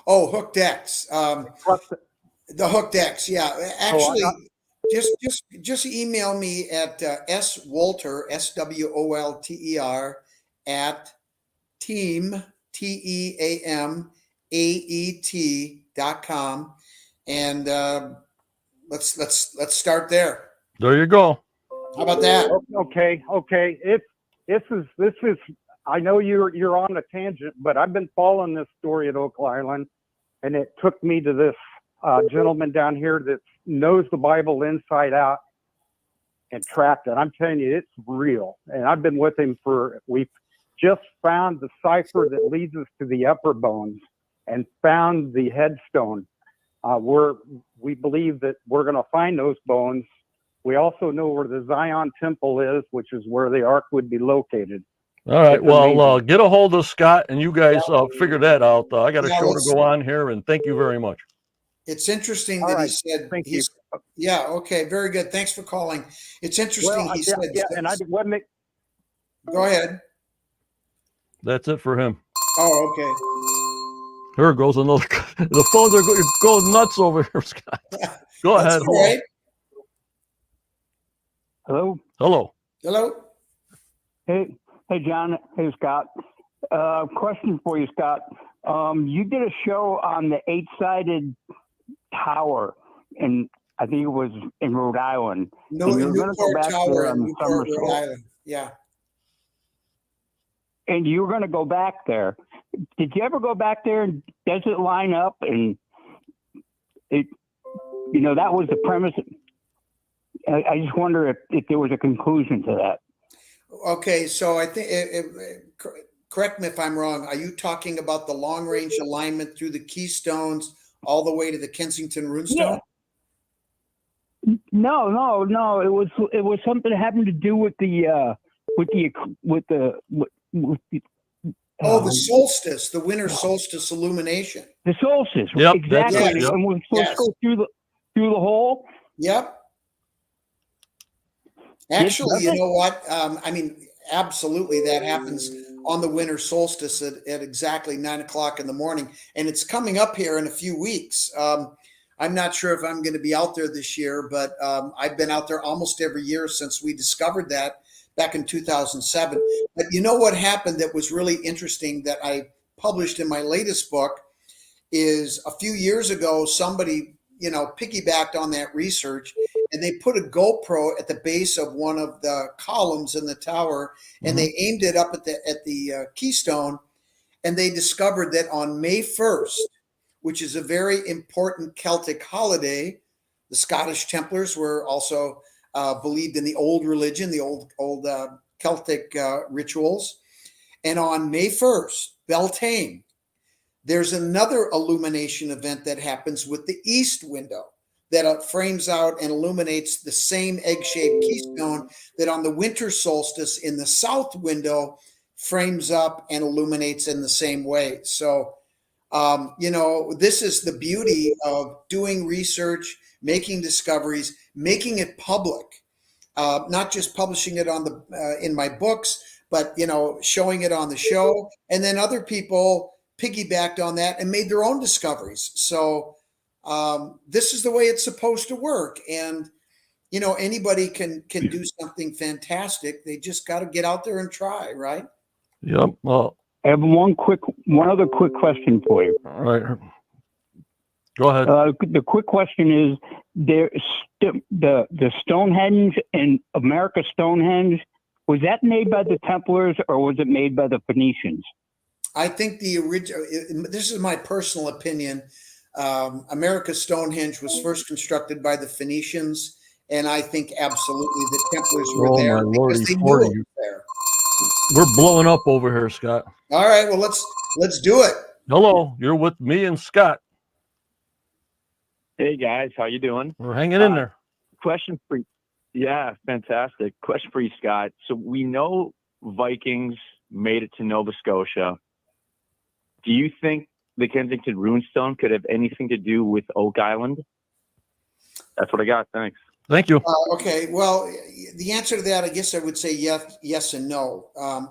Oh, Hooked X. The Hooked X. Yeah, actually, just email me at swolter SWOLTER at teamamet.com, and let's start there. There you go. How about that? Okay. This is. I know you're on a tangent, but I've been following this story at Oak Island, and it took me to this gentleman down here that knows the Bible inside out and tracked it. I'm telling you, it's real. And I've been with him we've just found the cipher that leads us to the upper bones and found the headstone. We believe that we're going to find those bones. We also know where the Zion Temple is, which is where the Ark would be located. All right. It's Well, amazing. get a hold of Scott, and you guys figure that out. I got a Yeah, show to go on here, and thank you very much. It's interesting All that right. he said. Thank you. Yeah. Okay. Very good. Thanks for calling. It's interesting. Well, He said. yeah, and I wasn't. Go ahead. That's it for him. Oh, okay. Here goes another. The phones are going nuts over here, Scott. Go That's ahead. all right. Hello. Hello. Hello. Hey, John. Hey, Scott. Question for you, Scott. You did a show on the 8-sided tower, and I think it was in Rhode Island. No, and you're going to go Newport back Tower there in on Newport, summer Rhode school, Island. Yeah. and you were going to go back there. Did you ever go back there? And does it line up? And it, that was the premise. I just wonder if there was a conclusion to that. Okay, so I think, correct me if I'm wrong, are you talking about the long range alignment through the keystones all the way to the Kensington runestone? Yeah. No. It was something that having to do with the The solstice, the winter solstice illumination. The solstice. Yep, exactly. that's it, yep. And we're supposed to go through the hole. Yep. Actually, you know what? I mean, absolutely, that happens on the winter solstice at exactly 9 o'clock in the morning, and it's coming up here in a few weeks. I'm not sure if I'm going to be out there this year, but I've been out there almost every year since we discovered that back in 2007. But you know what happened that was really interesting that I published in my latest book is a few years ago, somebody, piggybacked on that research, and they put a GoPro at the base of one of the columns in the tower, and they aimed it up at the keystone, and they discovered that on May 1st, which is a very important Celtic holiday, the Scottish Templars were also believed in the old religion, the old Celtic rituals. And on May 1st, Beltane, there's another illumination event that happens with the east window that frames out and illuminates the same egg-shaped keystone that on the winter solstice in the south window frames up and illuminates in the same way. So, this is the beauty of doing research, making discoveries, making it public, not just publishing it on in my books, but, showing it on the show. And then other people piggybacked on that and made their own discoveries. So this is the way it's supposed to work. And, anybody can do something fantastic. They just got to get out there and try, right? Yep. Well, I have one other quick question for you. all right. Go ahead. The quick question is: the Stonehenge and America Stonehenge Was that made by the Templars or was it made by the Phoenicians? I think the original, this is my personal opinion. America's Stonehenge was first constructed by the Phoenicians, and I think absolutely the Templars were Oh, there my because lordy, they knew 40. it was there. We're blowing up over here, Scott. All right, well let's do it. Hello, you're with me and Scott. Hey guys, how you doing? We're hanging in there. Question for yeah, fantastic. Question for you, Scott. So we know Vikings made it to Nova Scotia. Do you think the Kensington Runestone could have anything to do with Oak Island? That's what I got. Thanks. Thank you. Okay, well, the answer to that, I guess I would say yes and no.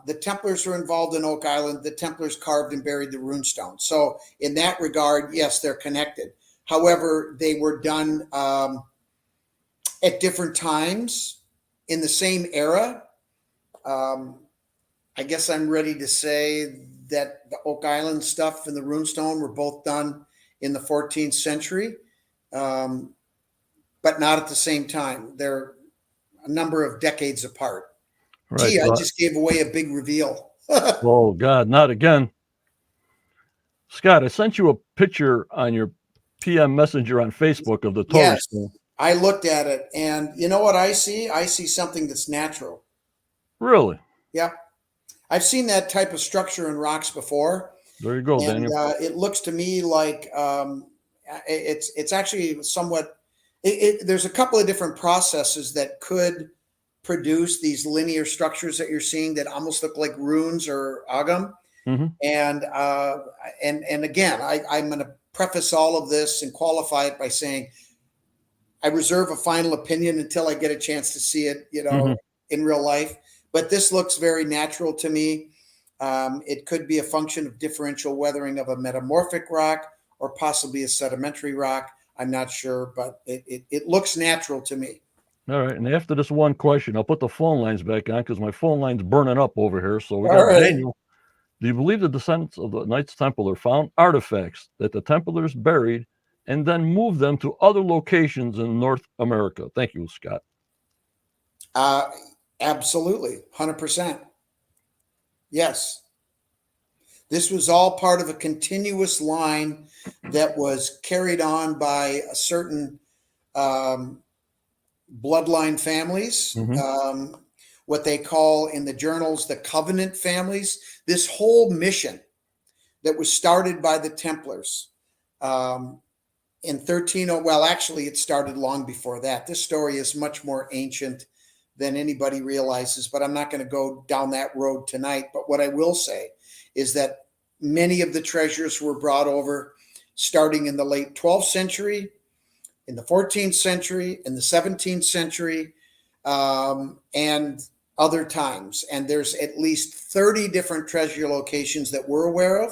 The Templars were involved in Oak Island. The Templars carved and buried the runestone. So in that regard, yes, they're connected. However, they were done at different times in the same era. I guess I'm ready to say that the Oak Island stuff and the runestone were both done in the 14th century. But not at the same time. They're a number of decades apart. Right. Gee, I just gave away a big reveal. Oh, God, not again. Scott, I sent you a picture on your PM Messenger on Facebook of the Torah Yes, stone. I looked at it, and you know what I see? I see something that's natural. Really? Yeah. I've seen that type of structure in rocks before. There you go, And Daniel. it looks to me like it's actually somewhat. There's a couple of different processes that could produce these linear structures that you're seeing that almost look like runes or agam. Mm-hmm. And again, I'm going to preface all of this and qualify it by saying I reserve a final opinion until I get a chance to see it, in real life. But this looks very natural to me. It could be a function of differential weathering of a metamorphic rock or possibly a sedimentary rock. I'm not sure, but it looks natural to me. All right. And after this one question, I'll put the phone lines back on because my phone line's burning up over here. So we got All right. Daniel. Do you believe the descendants of the Knights Templar found artifacts that the Templars buried and then moved them to other locations in North America? Thank you, Scott. Absolutely. 100%. Yes. This was all part of a continuous line that was carried on by a certain bloodline families, what they call in the journals the covenant families. This whole mission that was started by the Templars in 1300, well, actually, it started long before that. This story is much more ancient than anybody realizes, but I'm not going to go down that road tonight. But what I will say is that many of the treasures were brought over starting in the late 12th century, in the 14th century, in the 17th century, and other times. And there's at least 30 different treasure locations that we're aware of.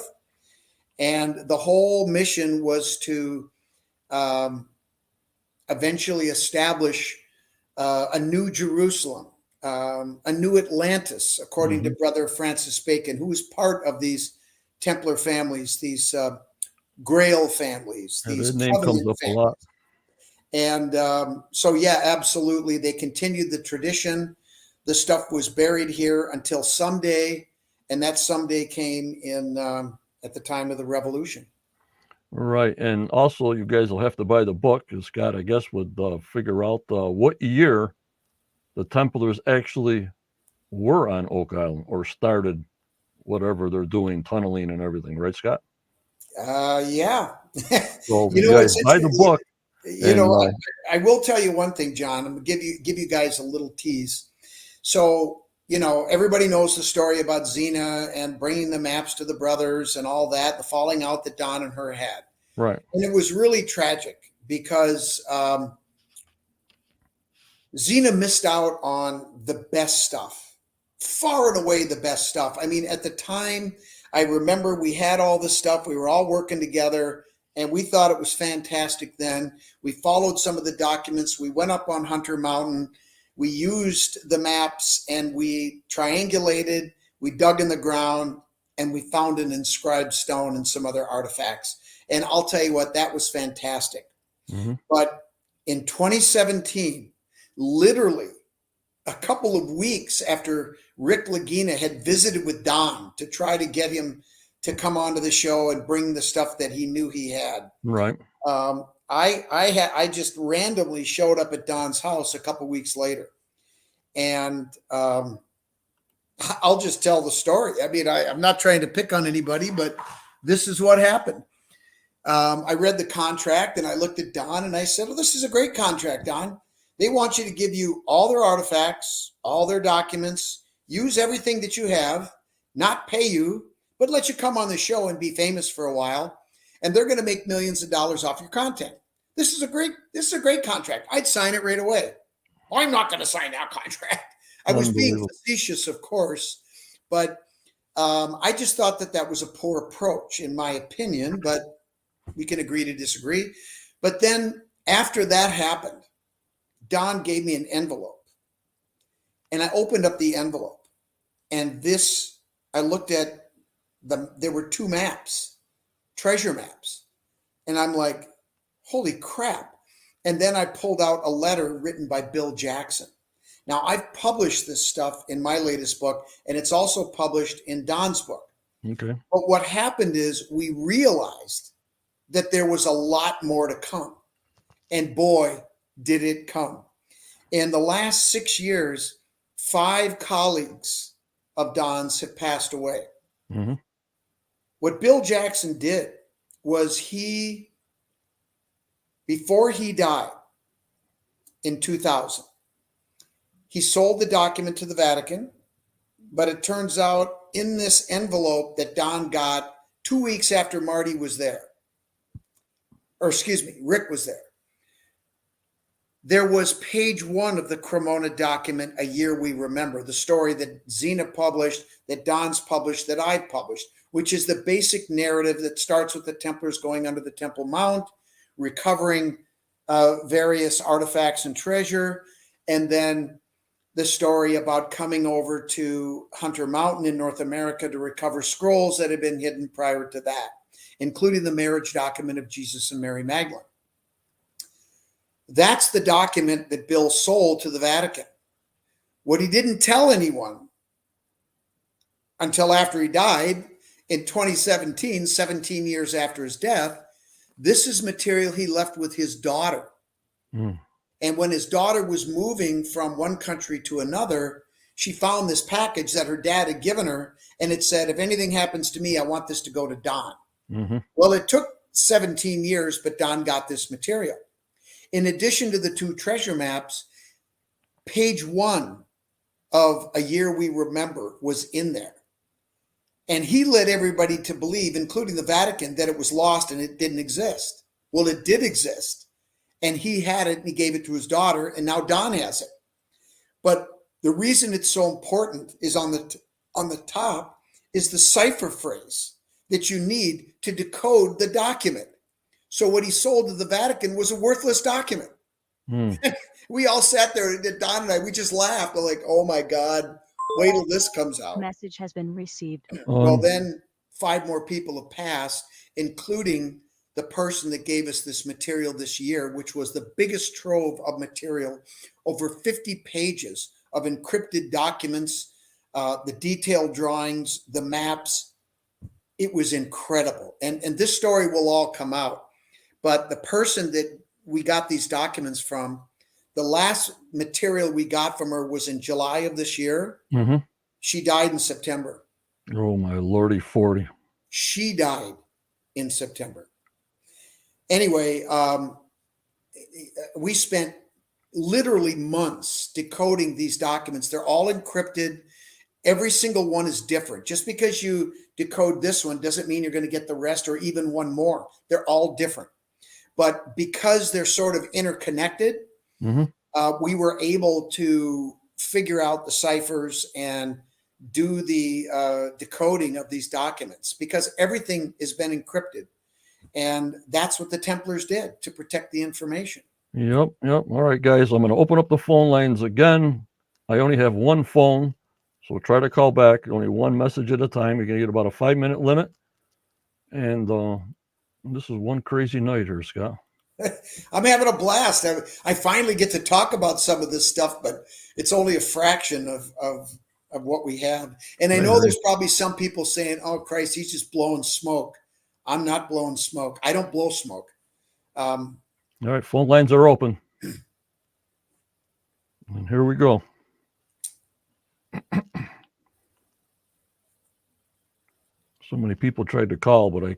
And the whole mission was to eventually establish a new Jerusalem, a new Atlantis, according to Brother Francis Bacon, who was part of these Templar families, these Grail families, these His name comes up families. a lot. And so, yeah, absolutely. They continued the tradition. The stuff was buried here until someday, and that someday came in at the time of the Revolution. Right. And also, you guys will have to buy the book because Scott, I guess, would figure out what year the Templars actually were on Oak Island or started whatever they're doing, tunneling and everything. Right, Scott? Yeah. So you guys buy the book. I will tell you one thing, John. I'm going to give you guys a little tease. So, everybody knows the story about Xena and bringing the maps to the brothers and all that, the falling out that Don and her had. Right. And it was really tragic because Xena missed out on the best stuff, far and away the best stuff. I mean, at the time, I remember we had all this stuff. We were all working together, and we thought it was fantastic then. We followed some of the documents. We went up on Hunter Mountain. We used the maps, and we triangulated. We dug in the ground, and we found an inscribed stone and some other artifacts. And I'll tell you what, that was fantastic. But in 2017, literally a couple of weeks after Rick Lagina had visited with Don to try to get him to come onto the show and bring the stuff that he knew he had. Right. I just randomly showed up at Don's house a couple weeks later, and I'll just tell the story. I mean, I'm not trying to pick on anybody, but this is what happened. I read the contract and I looked at Don and I said, "Well, this is a great contract, Don. They want you to give you all their artifacts, all their documents, use everything that you have, not pay you, but let you come on the show and be famous for a while. And they're going to make millions of dollars off your content. This is a great contract. I'd sign it right away." "I'm not going to sign that contract." I was being facetious, of course, but I just thought that was a poor approach, in my opinion, but we can agree to disagree. But then after that happened, Don gave me an envelope, and I opened up the envelope, and I looked at there were 2 maps, treasure maps, and I'm like, holy crap. And then I pulled out a letter written by Bill Jackson. Now, I've published this stuff in my latest book, and it's also published in Don's book. Okay. But what happened is we realized that there was a lot more to come. And boy, did it come. In the last 6 years, 5 colleagues of Don's have passed away. Mm-hmm. What Bill Jackson did was before he died in 2000, he sold the document to the Vatican, but it turns out in this envelope that Don got 2 weeks after Marty was there, Rick was there, there was page 1 of the Cremona document, A Year We Remember, the story that Xena published, that Don's published, that I published, which is the basic narrative that starts with the Templars going under the Temple Mount, recovering various artifacts and treasure, and then the story about coming over to Hunter Mountain in North America to recover scrolls that had been hidden prior to that, including the marriage document of Jesus and Mary Magdalene. That's the document that Bill sold to the Vatican. What he didn't tell anyone until after he died in 2017, 17 years after his death, this is material he left with his daughter. Mm. And when his daughter was moving from one country to another, she found this package that her dad had given her, and it said, "If anything happens to me, I want this to go to Don." Mm-hmm. Well, it took 17 years, but Don got this material. In addition to the 2 treasure maps, page 1 of A Year We Remember was in there. And he led everybody to believe, including the Vatican, that it was lost and it didn't exist. Well, it did exist. And he had it and he gave it to his daughter, and now Don has it. But the reason it's so important is on the top is the cipher phrase that you need to decode the document. So what he sold to the Vatican was a worthless document. Mm. We all sat there, Don and I, we just laughed. We're like, oh my God, wait till this comes out. Message has been received. Well, then 5 more people have passed, including the person that gave us this material this year, which was the biggest trove of material, over 50 pages of encrypted documents, the detailed drawings, the maps. It was incredible. And this story will all come out. But the person that we got these documents from, the last material we got from her was in July of this year. Mm-hmm. She died in September. Oh, my Lordy 40. She died in September. Anyway, we spent literally months decoding these documents. They're all encrypted. Every single one is different. Just because you decode this one doesn't mean you're going to get the rest or even one more. They're all different. But because they're sort of interconnected, Mm-hmm. We were able to figure out the ciphers and do the decoding of these documents, because everything has been encrypted. And that's what the Templars did to protect the information. Yep. All right, guys, I'm going to open up the phone lines again. I only have 1 phone, so try to call back. Only 1 message at a time. You're going to get about a 5-minute limit. And this is one crazy night here, Scott. I'm having a blast. I finally get to talk about some of this stuff, but it's only a fraction of what we have. And I I know agree. there's probably some people saying, "Oh Christ, he's just blowing smoke." I'm not blowing smoke. I don't blow smoke. Um, All right, phone lines are open. And here we go. So many people tried to call, but I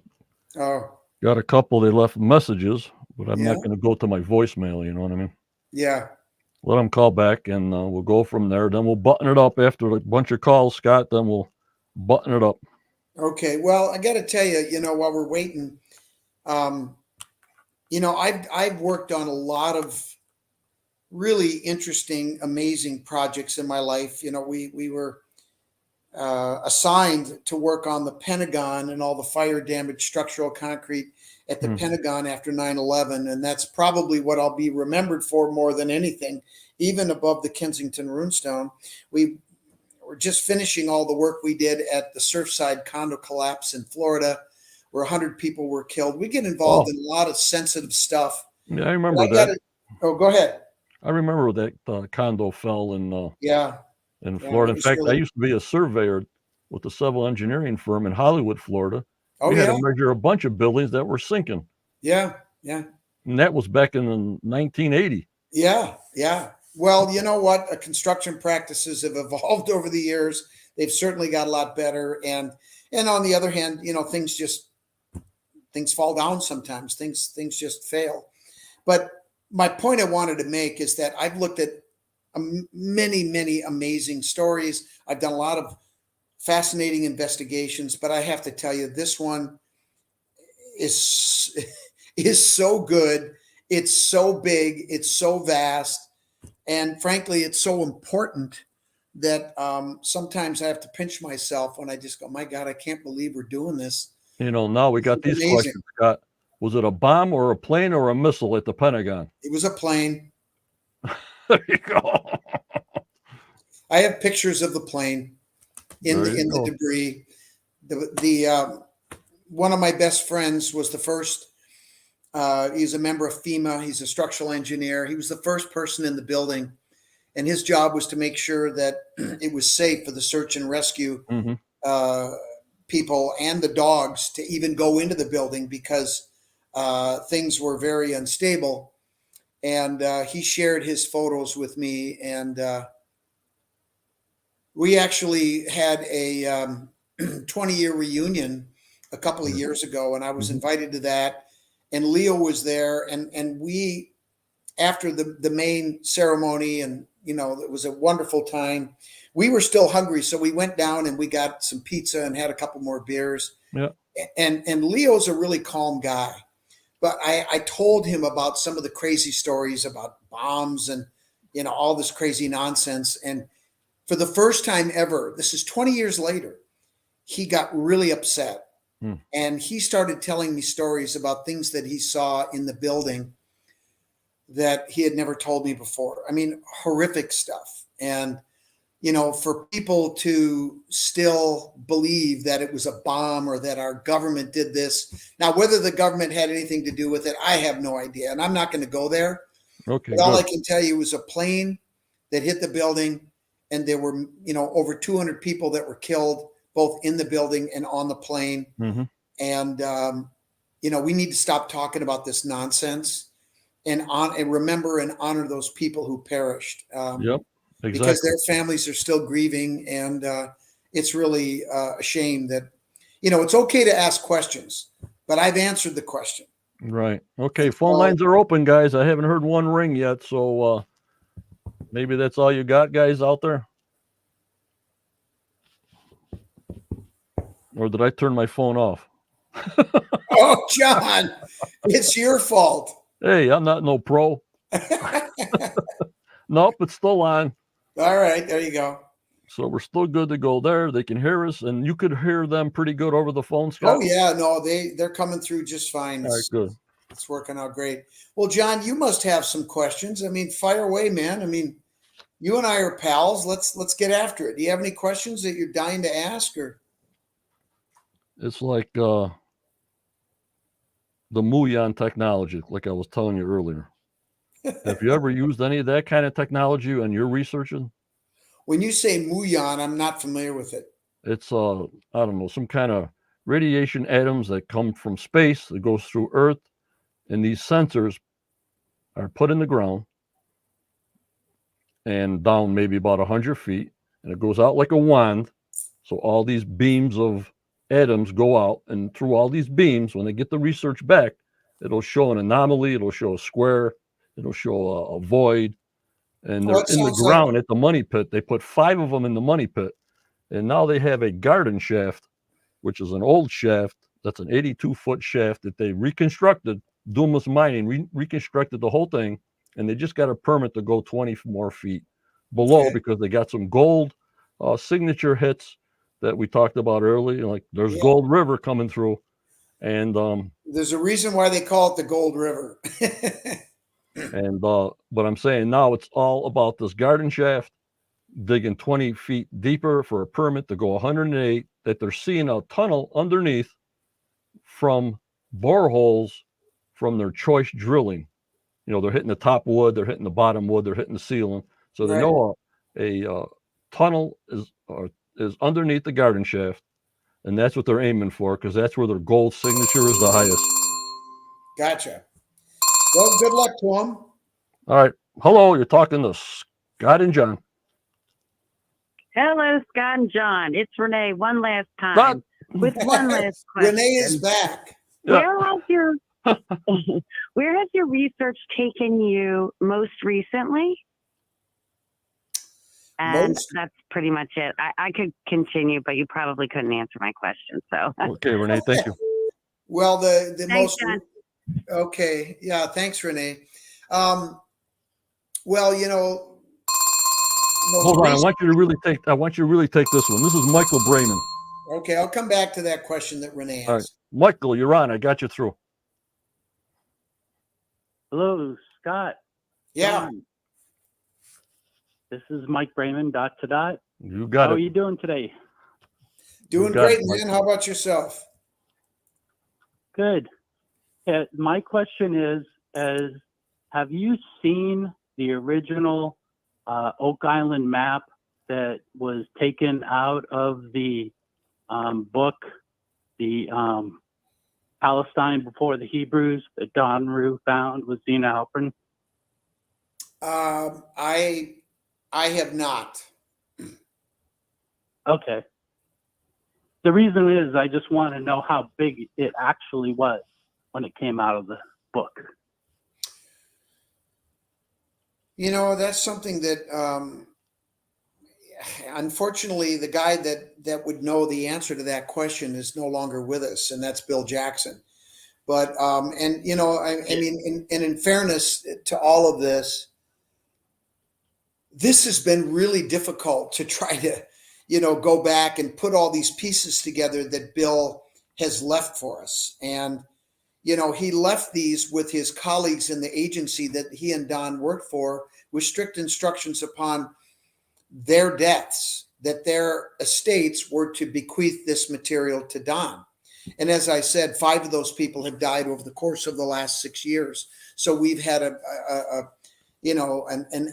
oh got a couple. They left messages, but I'm yeah, not going to go to my voicemail. You know what I mean? yeah. Let them call back, and we'll go from there. Then we'll button it up after a bunch of calls, Scott. Then we'll button it up. Okay. Well, I got to tell you, while we're waiting, um, I've worked on a lot of really interesting, amazing projects in my life. We were assigned to work on the Pentagon and all the fire damaged structural concrete at the Hmm. Pentagon after 9/11. And that's probably what I'll be remembered for more than anything, even above the Kensington Runestone. We were just finishing all the work we did at the Surfside condo collapse in Florida, where 100 people were killed. We get involved Oh, in a lot of sensitive stuff. yeah, I But remember I got that. to, oh, go ahead. I remember that condo fell Yeah, in yeah, Florida. it In was fact, I really, used to be a surveyor with a civil engineering firm in Hollywood, Florida. oh, We had to yeah, measure a bunch of buildings that were sinking, yeah, yeah. and that was back in 1980. Yeah, yeah. Well, you know what? Construction practices have evolved over the years. They've certainly got a lot better, and on the other hand, things fall down sometimes. Things just fail. But my point I wanted to make is that I've looked at many amazing stories. I've done a lot of fascinating investigations, but I have to tell you, this one is is so good. It's so big. It's so vast. And frankly, it's so important that sometimes I have to pinch myself when I just go, my God, I can't believe we're doing this. Now we This got is these amazing. questions, Scott. Was it a bomb or a plane or a missile at the Pentagon? It was a plane. There you go. I have pictures of the plane in There the you in the go. debris. The one of my best friends was the first. He's a member of FEMA. He's a structural engineer. He was the first person in the building, and his job was to make sure that it was safe for the search and rescue Hmm. uh, people and the dogs to even go into the building because things were very unstable. And he shared his photos with me, and we actually had a 20-year reunion a couple of years ago, and I was Hmm. invited to that. And Leo was there, and we, after the main ceremony, and it was a wonderful time. We were still hungry, so we went down and we got some pizza and had a couple more beers. Yeah. And Leo's a really calm guy, but I told him about some of the crazy stories about bombs and all this crazy nonsense. And for the first time ever, this is 20 years later, he got really upset. Hmm. And he started telling me stories about things that he saw in the building that he had never told me before. I mean, horrific stuff. And, for people to still believe that it was a bomb or that our government did this. Now, whether the government had anything to do with it, I have no idea. And I'm not going to go there. Okay, But all I good. can tell you was a plane that hit the building, and there were, over 200 people that were killed, both in the building and on the plane. Hmm. And, we need to stop talking about this nonsense and remember and honor those people who perished, Yep, because exactly. their families are still grieving. And it's really a shame that, it's okay to ask questions, but I've answered the question. Right. Okay, And phone so, lines are open, guys. I haven't heard one ring yet, so maybe that's all you got, guys, out there? Or did I turn my phone off? oh, John, it's your fault. Hey, I'm not no pro. Nope, it's still on. All right, there you go. So we're still good to go there. They can hear us, and you could hear them pretty good over the phone, Scott. Oh yeah, no, they're coming through just fine. All right, good. It's working out great. Well, John, you must have some questions. I mean, fire away, man. I mean, you and I are pals. Let's get after it. Do you have any questions that you're dying to ask? Or It's like the Muon technology, like I was telling you earlier. Have you ever used any of that kind of technology when you're researching? When you say muon, I'm not familiar with it. It's I don't know, some kind of radiation atoms that come from space that goes through Earth, and these sensors are put in the ground and down maybe about 100 feet, and it goes out like a wand. So all these beams of atoms go out, and through all these beams, when they get the research back, it'll show an anomaly, it'll show a square, it'll show a void, and Well, they're it in the sounds like ground at the money pit. They put 5 of them in the money pit, and now they have a garden shaft, which is an old shaft. That's an 82-foot shaft that they reconstructed. Dumas Mining reconstructed the whole thing, and they just got a permit to go 20 more feet below okay. because they got some gold signature hits that we talked about earlier. Like there's Yeah. Gold River coming through, and There's a reason why they call it the Gold River. but I'm saying now it's all about this garden shaft digging 20 feet deeper for a permit to go 108, that they're seeing a tunnel underneath from boreholes from their choice drilling. You know, they're hitting the top wood, they're hitting the bottom wood, they're hitting the ceiling. So they Right. know a tunnel is underneath the garden shaft, and that's what they're aiming for because that's where their gold signature is the highest. Gotcha. Well, good luck to them. All right. Hello, you're talking to Scott and John. Hello, Scott and John. It's Renee one last time with one last question. Renee is back. Yeah. Where has your research taken you most recently? And that's pretty much it. I could continue, but you probably couldn't answer my question. So Okay, Renee, thank you. Well, the Thanks, most John. okay, yeah. Thanks, Renee. Well, you know, Hold on, I want you to really take this one. This is Michael Brayman. Okay, I'll come back to that question that Renee asked. All right, Michael, you're on. I got you through. Hello, Scott. Yeah. John. This is Mike Brayman, dot to dot. You got How it. are you doing today? Doing got great, it, man. How about yourself? Good. My question is have you seen the original Oak Island map that was taken out of the book, the Palestine Before the Hebrews, that Don Rue found with Zena Halpern? I have not. Okay. The reason is I just want to know how big it actually was when it came out of the book. You know, that's something that, unfortunately, the guy that would know the answer to that question is no longer with us, and that's Bill Jackson. But and you know, I mean, in fairness to all of this, this has been really difficult to try to, you know, go back and put all these pieces together that Bill has left for us. And, you know, he left these with his colleagues in the agency that he and Don worked for with strict instructions upon their deaths, that their estates were to bequeath this material to Don. And as I said, 5 of those people have died over the course of the last 6 years. So we've had an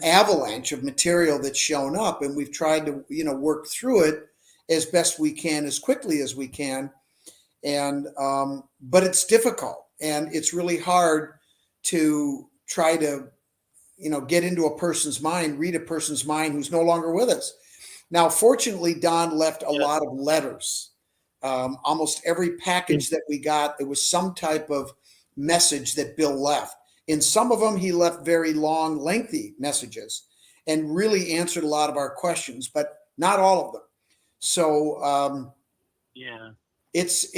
avalanche of material that's shown up, and we've tried to, you know, work through it as best we can, as quickly as we can. And, but it's difficult, and it's really hard to try to, you know, get into a person's mind, read a person's mind who's no longer with us. Now, fortunately, Don left a lot of letters. Almost every package that we got, there was some type of message that Bill left. In some of them, he left very long, lengthy messages and really answered a lot of our questions, but not all of them. So, this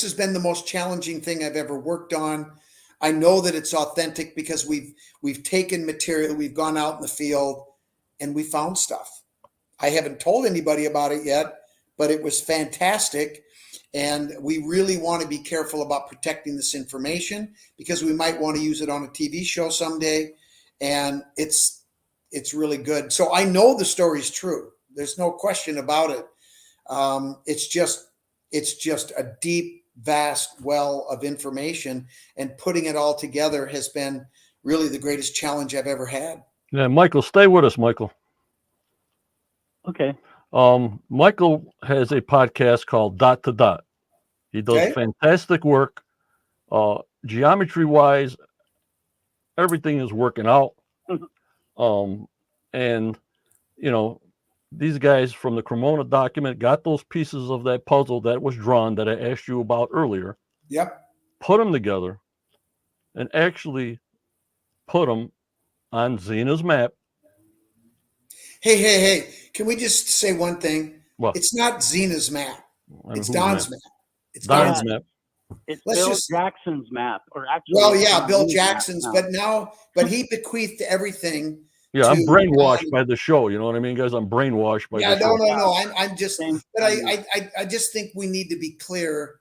has been the most challenging thing I've ever worked on. I know that it's authentic because we've taken material, we've gone out in the field, and we found stuff. I haven't told anybody about it yet, but it was fantastic. And we really want to be careful about protecting this information because we might want to use it on a TV show someday. And it's really good. So I know the story's true. There's no question about it. It's just a deep vast well of information, and putting it all together has been really the greatest challenge I've ever had. Yeah, Michael, stay with us, Michael. Okay. Michael has a podcast called Dot to Dot. He does Okay. fantastic work. Geometry wise, everything is working out. And you know, these guys from the Cremona document got those pieces of that puzzle that was drawn that I asked you about earlier, Yep. put them together, and actually put them on Zena's map. Hey. Can we just say one thing? What? It's not Zena's map. On It's whose Don's map. It's Don's Don's map. map. It's Let's Bill just- Jackson's map, or actually, Well, it's yeah, Don Bill Lee's map Jackson's, now. but he bequeathed everything. Yeah, I'm to brainwashed Don. by the show. You know what I mean, guys? I'm brainwashed by Yeah, the show. no. I'm just, Same but thing. I just think we need to be clear.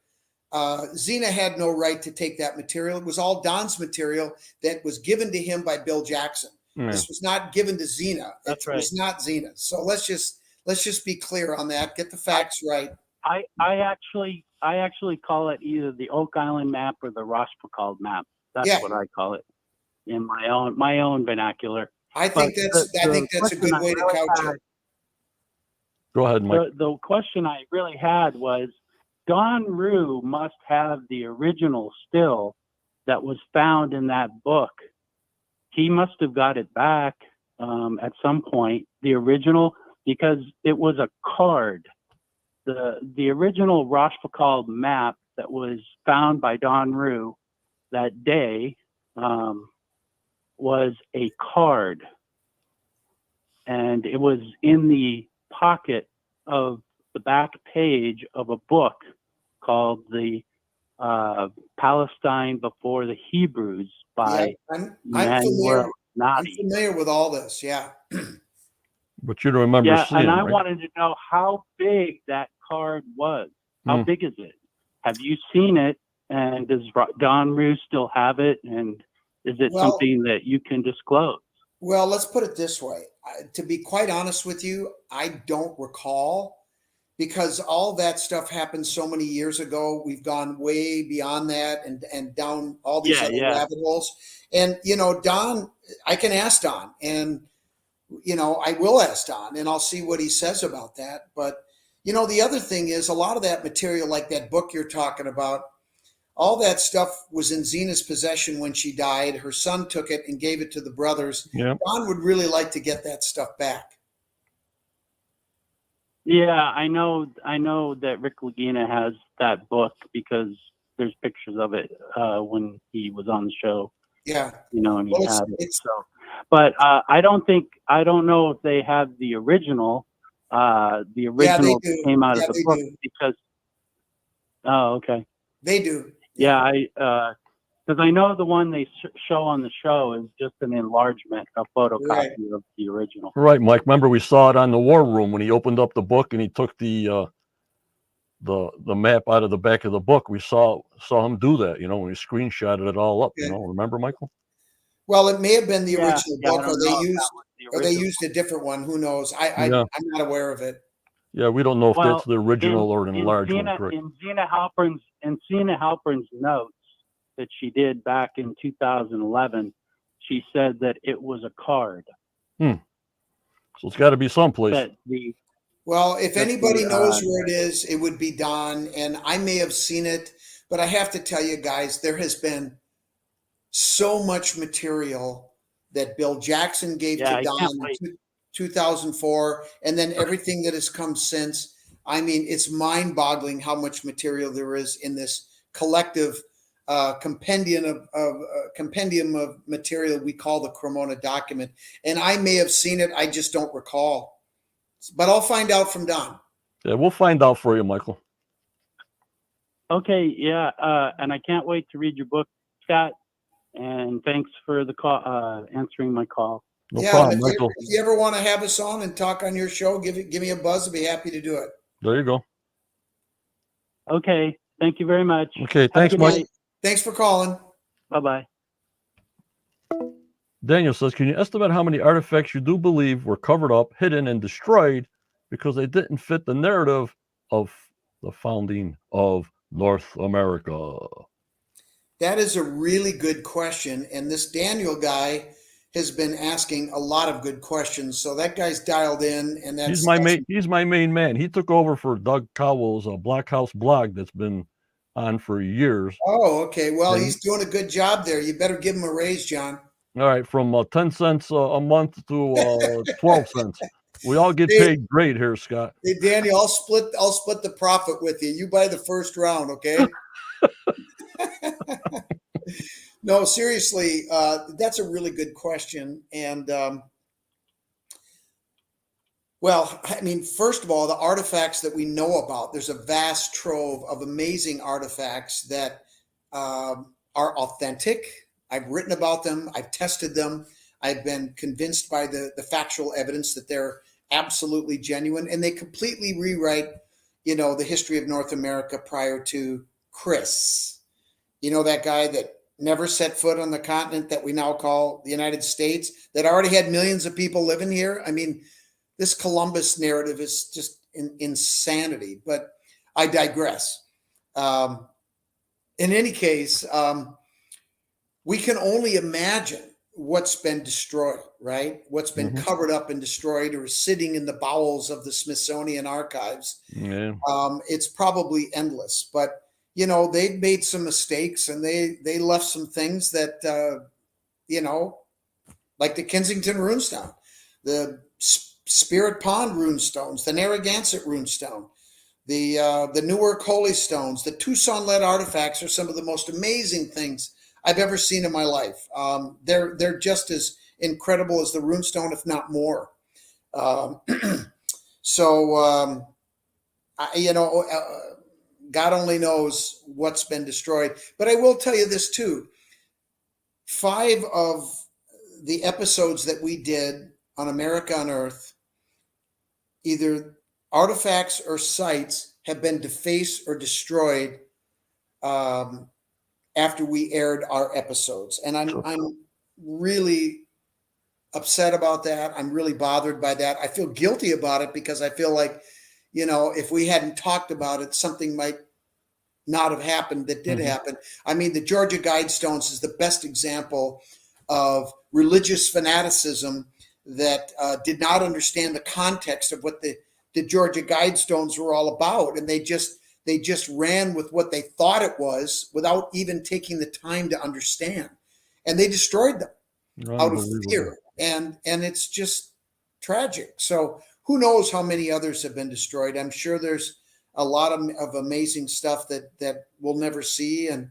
Zena had no right to take that material. It was all Don's material that was given to him by Bill Jackson. Yeah. This was not given to Zena. That's It was not Zena. So let's just be clear on that. Get the facts right. I actually call it either the Oak Island map or the Rospakal map. That's Yeah. what I call it in my own vernacular. I think But that's the a question good I way to really couch had- it. Go ahead, Mike. The question I really had was, Don Rue must have the original still that was found in that book. He must have got it back at some point, the original, because it was a card. The original Rospakal map that was found by Don Rue that day was a card, and it was in the pocket of the back page of a book called the Palestine Before the Hebrews by Yeah, I'm Manuel I'm Nadi. familiar with all this. Yeah. But you don't remember Yeah, seeing and it, I right? wanted to know how big that card was. How Hmm. big is it? Have you seen it? And does Don Rue still have it? And is it Well- something that you can disclose? Well, let's put it this way. To be quite honest with you, I don't recall, because all that stuff happened so many years ago. We've gone way beyond that and down all these Yeah, other yeah. rabbit holes. And Don, I can ask Don, and I will ask Don, and I'll see what he says about that. But the other thing is, a lot of that material, like that book you're talking about, all that stuff was in Zena's possession when she died. Her son took it and gave it to the brothers. Yeah. Don would really like to get that stuff back. Yeah, I know that Rick Lagina has that book because there's pictures of it when he was on the show, Yeah. and he Well, had it. it's So, but I don't know if they have the original. The original do. came out Yeah, of the they book do. because. Oh, okay. They do. Yeah, because I know the one they show on the show is just an enlargement, a photocopy Right. of the original. Right, Mike. Remember we saw it on the War Room when he opened up the book and he took the map out of the back of the book. We saw him do that, when he screenshotted it all up. Okay. Remember, Michael? Well, it may have been the Yeah, original yeah, I book, or don't they know if used that was the or they original. used a different one. Who knows? I'm not aware of it. Yeah, we don't know if Well, that's the original or an enlarged one. Zena, Correct. in Zena Halpern's notes that she did back in 2011, she said that it was a card. So it's got to be someplace. That the Well, if That's anybody the, knows where it is, it would be Don, and I may have seen it, but I have to tell you guys, there has been so much material that Bill Jackson gave Yeah, to I Don can't in wait. 2004, and then everything that has come since. I mean, it's mind-boggling how much material there is in this collective compendium of material we call the Cremona document. And I may have seen it, I just don't recall. But I'll find out from Don. Yeah, we'll find out for you, Michael. Okay, yeah, and I can't wait to read your book, Scott. And thanks for the call, answering my call. No Yeah, problem, and Michael. if you ever want to have us on and talk on your show, give me a buzz. I'll be happy to do it. There you go. Okay, thank you very much. Okay, Have a thanks, good Mike. night. Thanks for calling. Bye-bye. Daniel says, can you estimate how many artifacts you do believe were covered up, hidden, and destroyed because they didn't fit the narrative of the founding of North America? That is a really good question. And this Daniel guy has been asking a lot of good questions. So that guy's dialed in, and He's my main man. He took over for Doug Cowell's Blockhouse blog that's been on for years. Oh, okay. Well, Yeah. he's doing a good job there. You better give him a raise, John. All right, from 10 cents a month to 12 cents. We all get Hey, paid great here, Scott. hey, Daniel, I'll split the profit with you. You buy the first round, okay? No, seriously, that's a really good question. And well, I mean, first of all, the artifacts that we know about, there's a vast trove of amazing artifacts that are authentic. I've written about them. I've tested them. I've been convinced by the factual evidence that they're absolutely genuine, and they completely rewrite, the history of North America prior to Chris. That guy that never set foot on the continent that we now call the United States, that already had millions of people living here. I mean, this Columbus narrative is just insanity, but I digress. In any case, we can only imagine what's been destroyed, right? What's been covered up and destroyed or sitting in the bowels of the Smithsonian archives. Yeah. It's probably endless, but they've made some mistakes, and they left some things that, like the Kensington runestone, the Spirit Pond runestones, the Narragansett runestone, the Newark Holy Stones, the Tucson lead artifacts are some of the most amazing things I've ever seen in my life. They're just as incredible as the runestone, if not more. God only knows what's been destroyed. But I will tell you this too. 5 of the episodes that we did on America on Earth, either artifacts or sites have been defaced or destroyed after we aired our episodes. And I'm really upset about that. I'm really bothered by that. I feel guilty about it because I feel like, if we hadn't talked about it, something might not have happened that did happen. I mean, the Georgia Guidestones is the best example of religious fanaticism that did not understand the context of what the Georgia Guidestones were all about. And they just ran with what they thought it was without even taking the time to understand. And they destroyed them out of fear. And it's just tragic. So who knows how many others have been destroyed? I'm sure there's a lot of amazing stuff that we'll never see and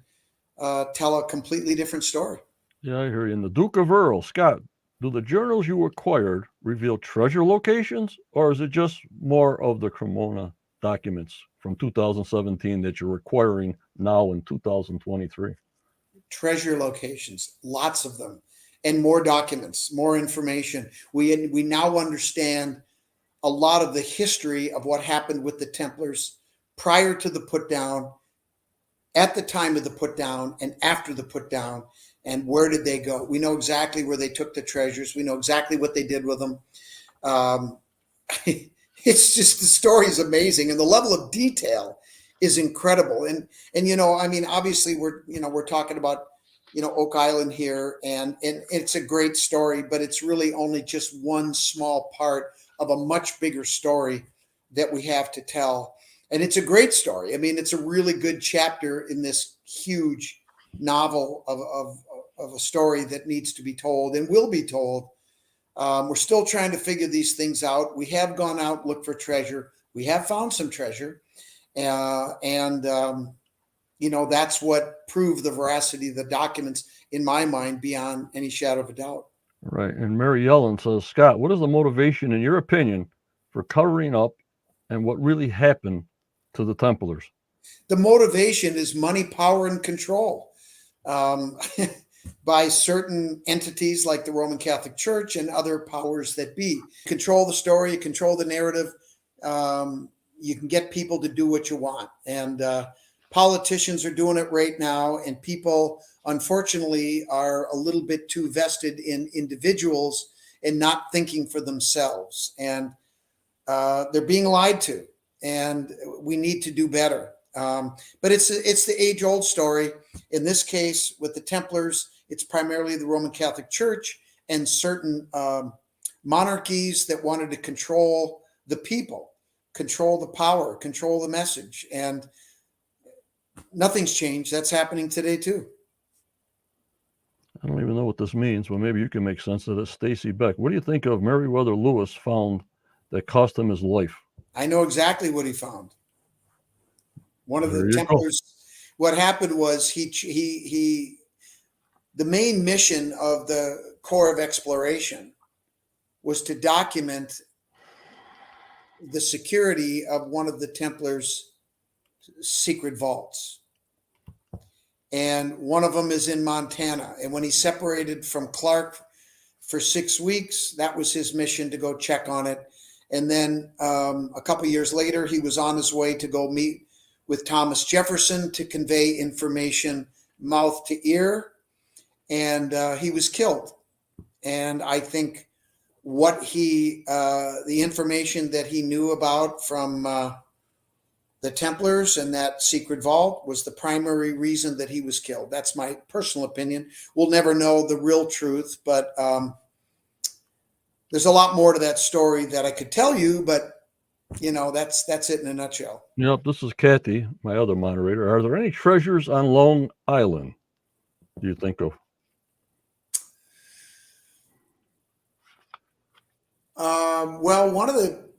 tell a completely different story. Yeah, I hear you. And the Duke of Earl, Scott, do the journals you acquired reveal treasure locations, or is it just more of the Cremona documents from 2017 that you're acquiring now in 2023? Treasure locations, lots of them, and more documents, more information. We now understand a lot of the history of what happened with the Templars prior to the put down, at the time of the put down, and after the put down, and where did they go. We know exactly where they took the treasures. We know exactly what they did with them. It's just, the story is amazing, and the level of detail is incredible. And I mean, obviously we're talking about Oak Island here, and it's a great story, but it's really only just one small part of a much bigger story that we have to tell. And it's a great story. I mean, it's a really good chapter in this huge novel of a story that needs to be told and will be told. We're still trying to figure these things out. We have gone out, looked for treasure. We have found some treasure. That's what proved the veracity of the documents, in my mind, beyond any shadow of a doubt. Right. And Mary Ellen says, Scott, what is the motivation, in your opinion, for covering up and what really happened to the Templars? The motivation is money, power, and control by certain entities like the Roman Catholic Church and other powers that be. Control the story, control the narrative. You can get people to do what you want. And politicians are doing it right now. And people, unfortunately, are a little bit too vested in individuals and not thinking for themselves. And they're being lied to. And we need to do better. But it's the age-old story. In this case, with the Templars, it's primarily the Roman Catholic Church and certain monarchies that wanted to control the people, control the power, control the message. And nothing's changed. That's happening today, too. I don't even know what this means. Well, maybe you can make sense of this. Stacy Beck, what do you think of Meriwether Lewis found that cost him his life? I know exactly what he found. One of There the you go. Templars, what happened was the main mission of the Corps of Exploration was to document the security of one of the Templars' secret vaults. And one of them is in Montana. And when he separated from Clark for 6 weeks, that was his mission, to go check on it. And then a couple of years later, he was on his way to go meet with Thomas Jefferson to convey information mouth to ear. And he was killed. And I think the information that he knew about from the Templars and that secret vault was the primary reason that he was killed. That's my personal opinion. We'll never know the real truth, but there's a lot more to that story that I could tell you, but that's it in a nutshell. Yep, this is Kathy, my other moderator. Are there any treasures on Long Island do you think of? Well, one of the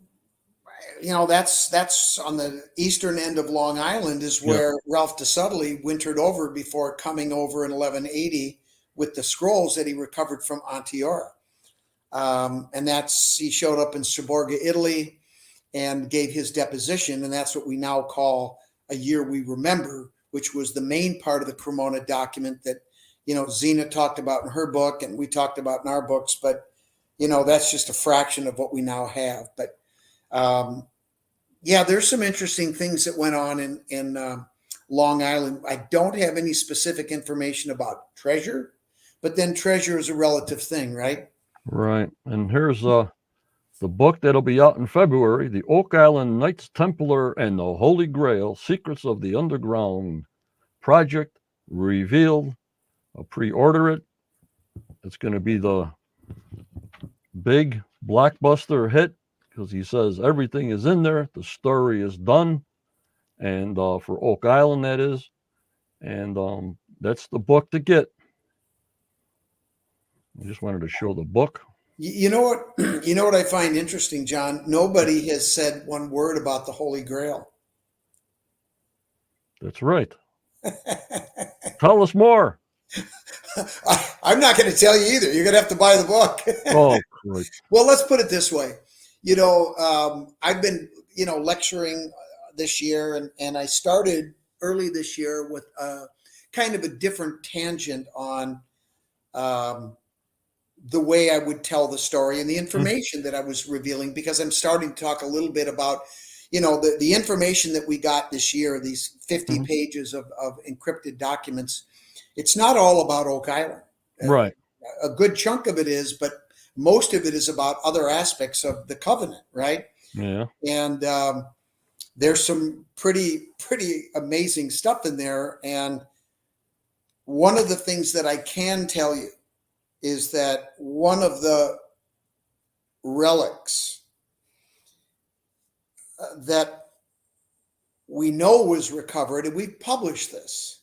that's on the eastern end of Long Island is where Ralph de Sudley wintered over before coming over in 1180 with the scrolls that he recovered from Onteora. And he showed up in Seborga, Italy, and gave his deposition. And that's what we now call A Year We Remember, which was the main part of the Cremona document that, Zena talked about in her book and we talked about in our books. But, that's just a fraction of what we now have. But there's some interesting things that went on in Long Island. I don't have any specific information about treasure, but then treasure is a relative thing, right? Right. And here's the book that'll be out in February, The Oak Island Knights Templar and the Holy Grail, Secrets of the Underground Project Revealed. I'll pre-order it. It's going to be the big blockbuster hit, because he says everything is in there. The story is done. And for Oak Island, that is. And that's the book to get. I just wanted to show the book. You know what I find interesting, John? Nobody has said one word about the Holy Grail. That's right. Tell us more. I'm not going to tell you either. You're going to have to buy the book. Oh, great. Well, let's put it this way. I've been, lecturing this year, and I started early this year with kind of a different tangent on the way I would tell the story and the information that I was revealing, because I'm starting to talk a little bit about, the information that we got this year, these 50 pages of encrypted documents. It's not all about Oak Island. Right. A good chunk of it is, but most of it is about other aspects of the covenant, right? Yeah. And there's some pretty amazing stuff in there. And one of the things that I can tell you is that one of the relics that we know was recovered, and we've published this,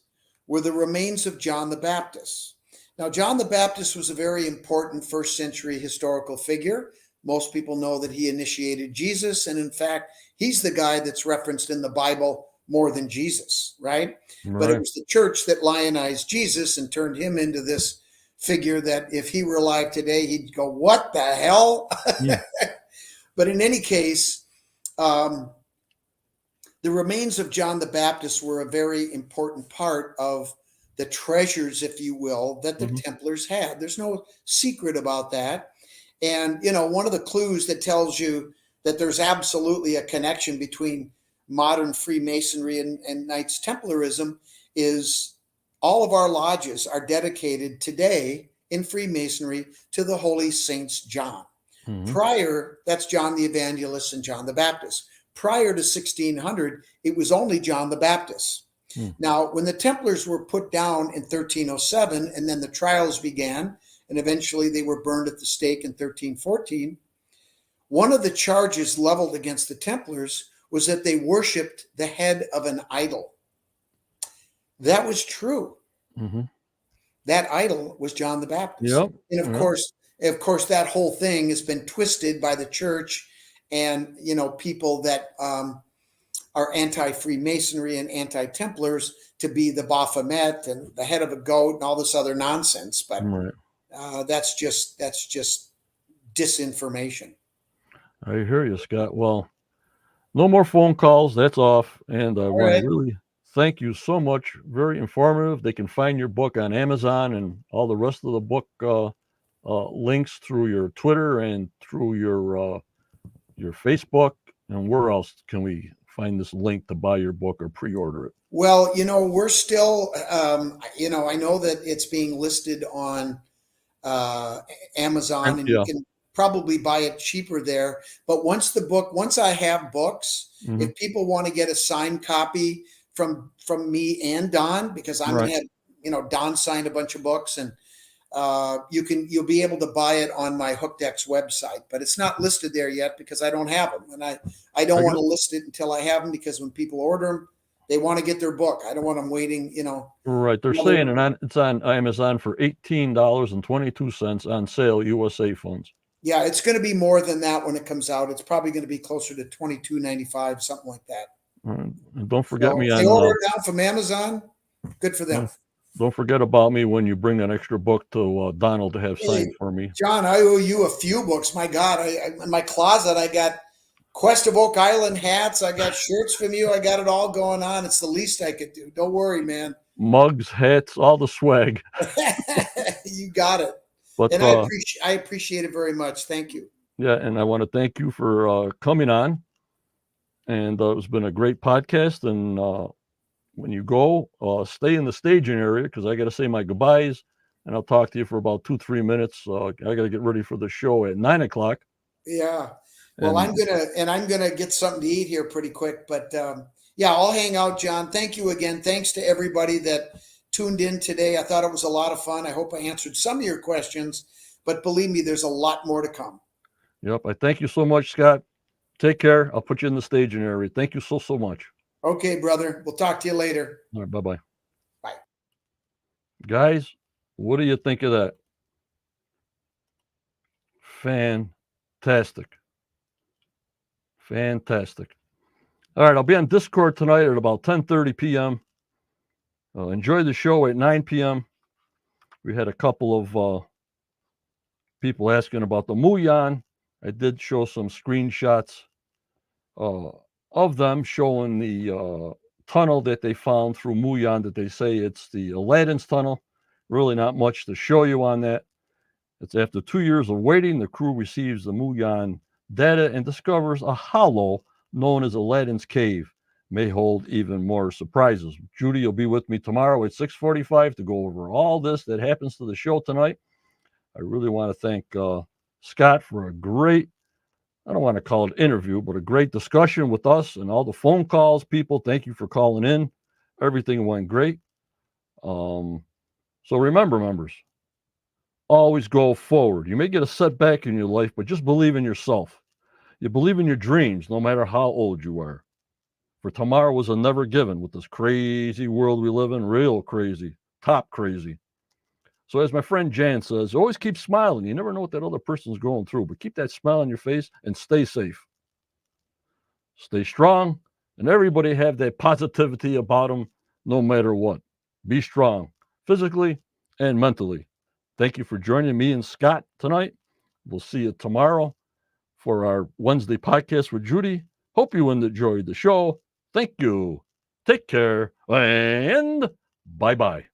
were the remains of John the Baptist. Now, John the Baptist was a very important first century historical figure. Most people know that he initiated Jesus. And in fact, he's the guy that's referenced in the Bible more than Jesus, right? But it was the church that lionized Jesus and turned him into this figure that if he were alive today, he'd go, what the hell? Yeah. But in any case, the remains of John the Baptist were a very important part of the treasures, if you will, that the Templars had. There's no secret about that. And, one of the clues that tells you that there's absolutely a connection between modern Freemasonry and Knights Templarism is all of our lodges are dedicated today in Freemasonry to the Holy Saints John. Prior, that's John the Evangelist and John the Baptist. prior to 1600, it was only John the Baptist. Now, when the Templars were put down in 1307, and then the trials began, and eventually they were burned at the stake in 1314, one of the charges leveled against the Templars was that they worshiped the head of an idol. That was true. Mm-hmm. That idol was John the Baptist. Yep. And of course, that whole thing has been twisted by the church and, people that are anti-Freemasonry and anti-Templars to be the Baphomet and the head of a goat and all this other nonsense. But that's just disinformation. I hear you, Scott. Well, no more phone calls. That's off. And I want to really thank you so much. Very informative. They can find your book on Amazon and all the rest of the book links through your Twitter and through your Facebook. And where else can we find this link to buy your book or pre-order it? Well, we're still, I know that it's being listed on Amazon, and you can probably buy it cheaper there. But once I have books, if people want to get a signed copy from me and Don, because I'm going to have, Don signed a bunch of books, and you'll be able to buy it on my HookDex website, but it's not listed there yet because I don't have them. And I don't want to list it until I have them, because when people order them, they want to get their book. I don't want them waiting, Right. They're saying it's on Amazon for $18.22 on sale, USA funds. Yeah, it's going to be more than that when it comes out. It's probably going to be closer to $22.95, something like that. And don't forget me on. They order it now from Amazon. Good for them. Don't forget about me when you bring an extra book to Donald to have signed for me. John, I owe you a few books. My God, in my closet, I got Quest of Oak Island hats. I got shirts from you. I got it all going on. It's the least I could do. Don't worry, man. Mugs, hats, all the swag. You got it. But and I appreciate it very much. Thank you. Yeah, and I want to thank you for coming on. And it's been a great podcast. And when you go, stay in the staging area, because I got to say my goodbyes, and I'll talk to you for about 2-3 minutes. I got to get ready for the show at 9 o'clock. Yeah. Well, I'm gonna get something to eat here pretty quick. But yeah, I'll hang out, John. Thank you again. Thanks to everybody that tuned in today. I thought it was a lot of fun. I hope I answered some of your questions, but believe me, there's a lot more to come. Yep. I thank you so much, Scott. Take care. I'll put you in the staging area. Thank you so much. Okay, brother. We'll talk to you later. All right. Bye-bye. Bye. Guys, what do you think of that? Fantastic. Fantastic. All right. I'll be on Discord tonight at about 10:30 p.m. Enjoy the show at 9 p.m. We had a couple of people asking about the Muyan. I did show some screenshots of them showing the tunnel that they found through Muyan, that they say it's the Aladdin's tunnel. Really not much to show you on that. It's after 2 years of waiting, the crew receives the Muyan data and discovers a hollow known as Aladdin's Cave. May hold even more surprises. Judy will be with me tomorrow at 6:45 to go over all this that happens to the show tonight. I really want to thank Scott for a great, I don't want to call it interview, but a great discussion with us and all the phone calls. People, thank you for calling in. Everything went great. So remember, members, always go forward. You may get a setback in your life, but just believe in yourself. You believe in your dreams, no matter how old you are. For tomorrow was a never given with this crazy world we live in, real crazy, top crazy. So as my friend Jan says, always keep smiling. You never know what that other person's going through, but keep that smile on your face and stay safe. Stay strong, and everybody have that positivity about them no matter what. Be strong, physically and mentally. Thank you for joining me and Scott tonight. We'll see you tomorrow for our Wednesday podcast with Judy. Hope you enjoyed the show. Thank you. Take care, and bye-bye.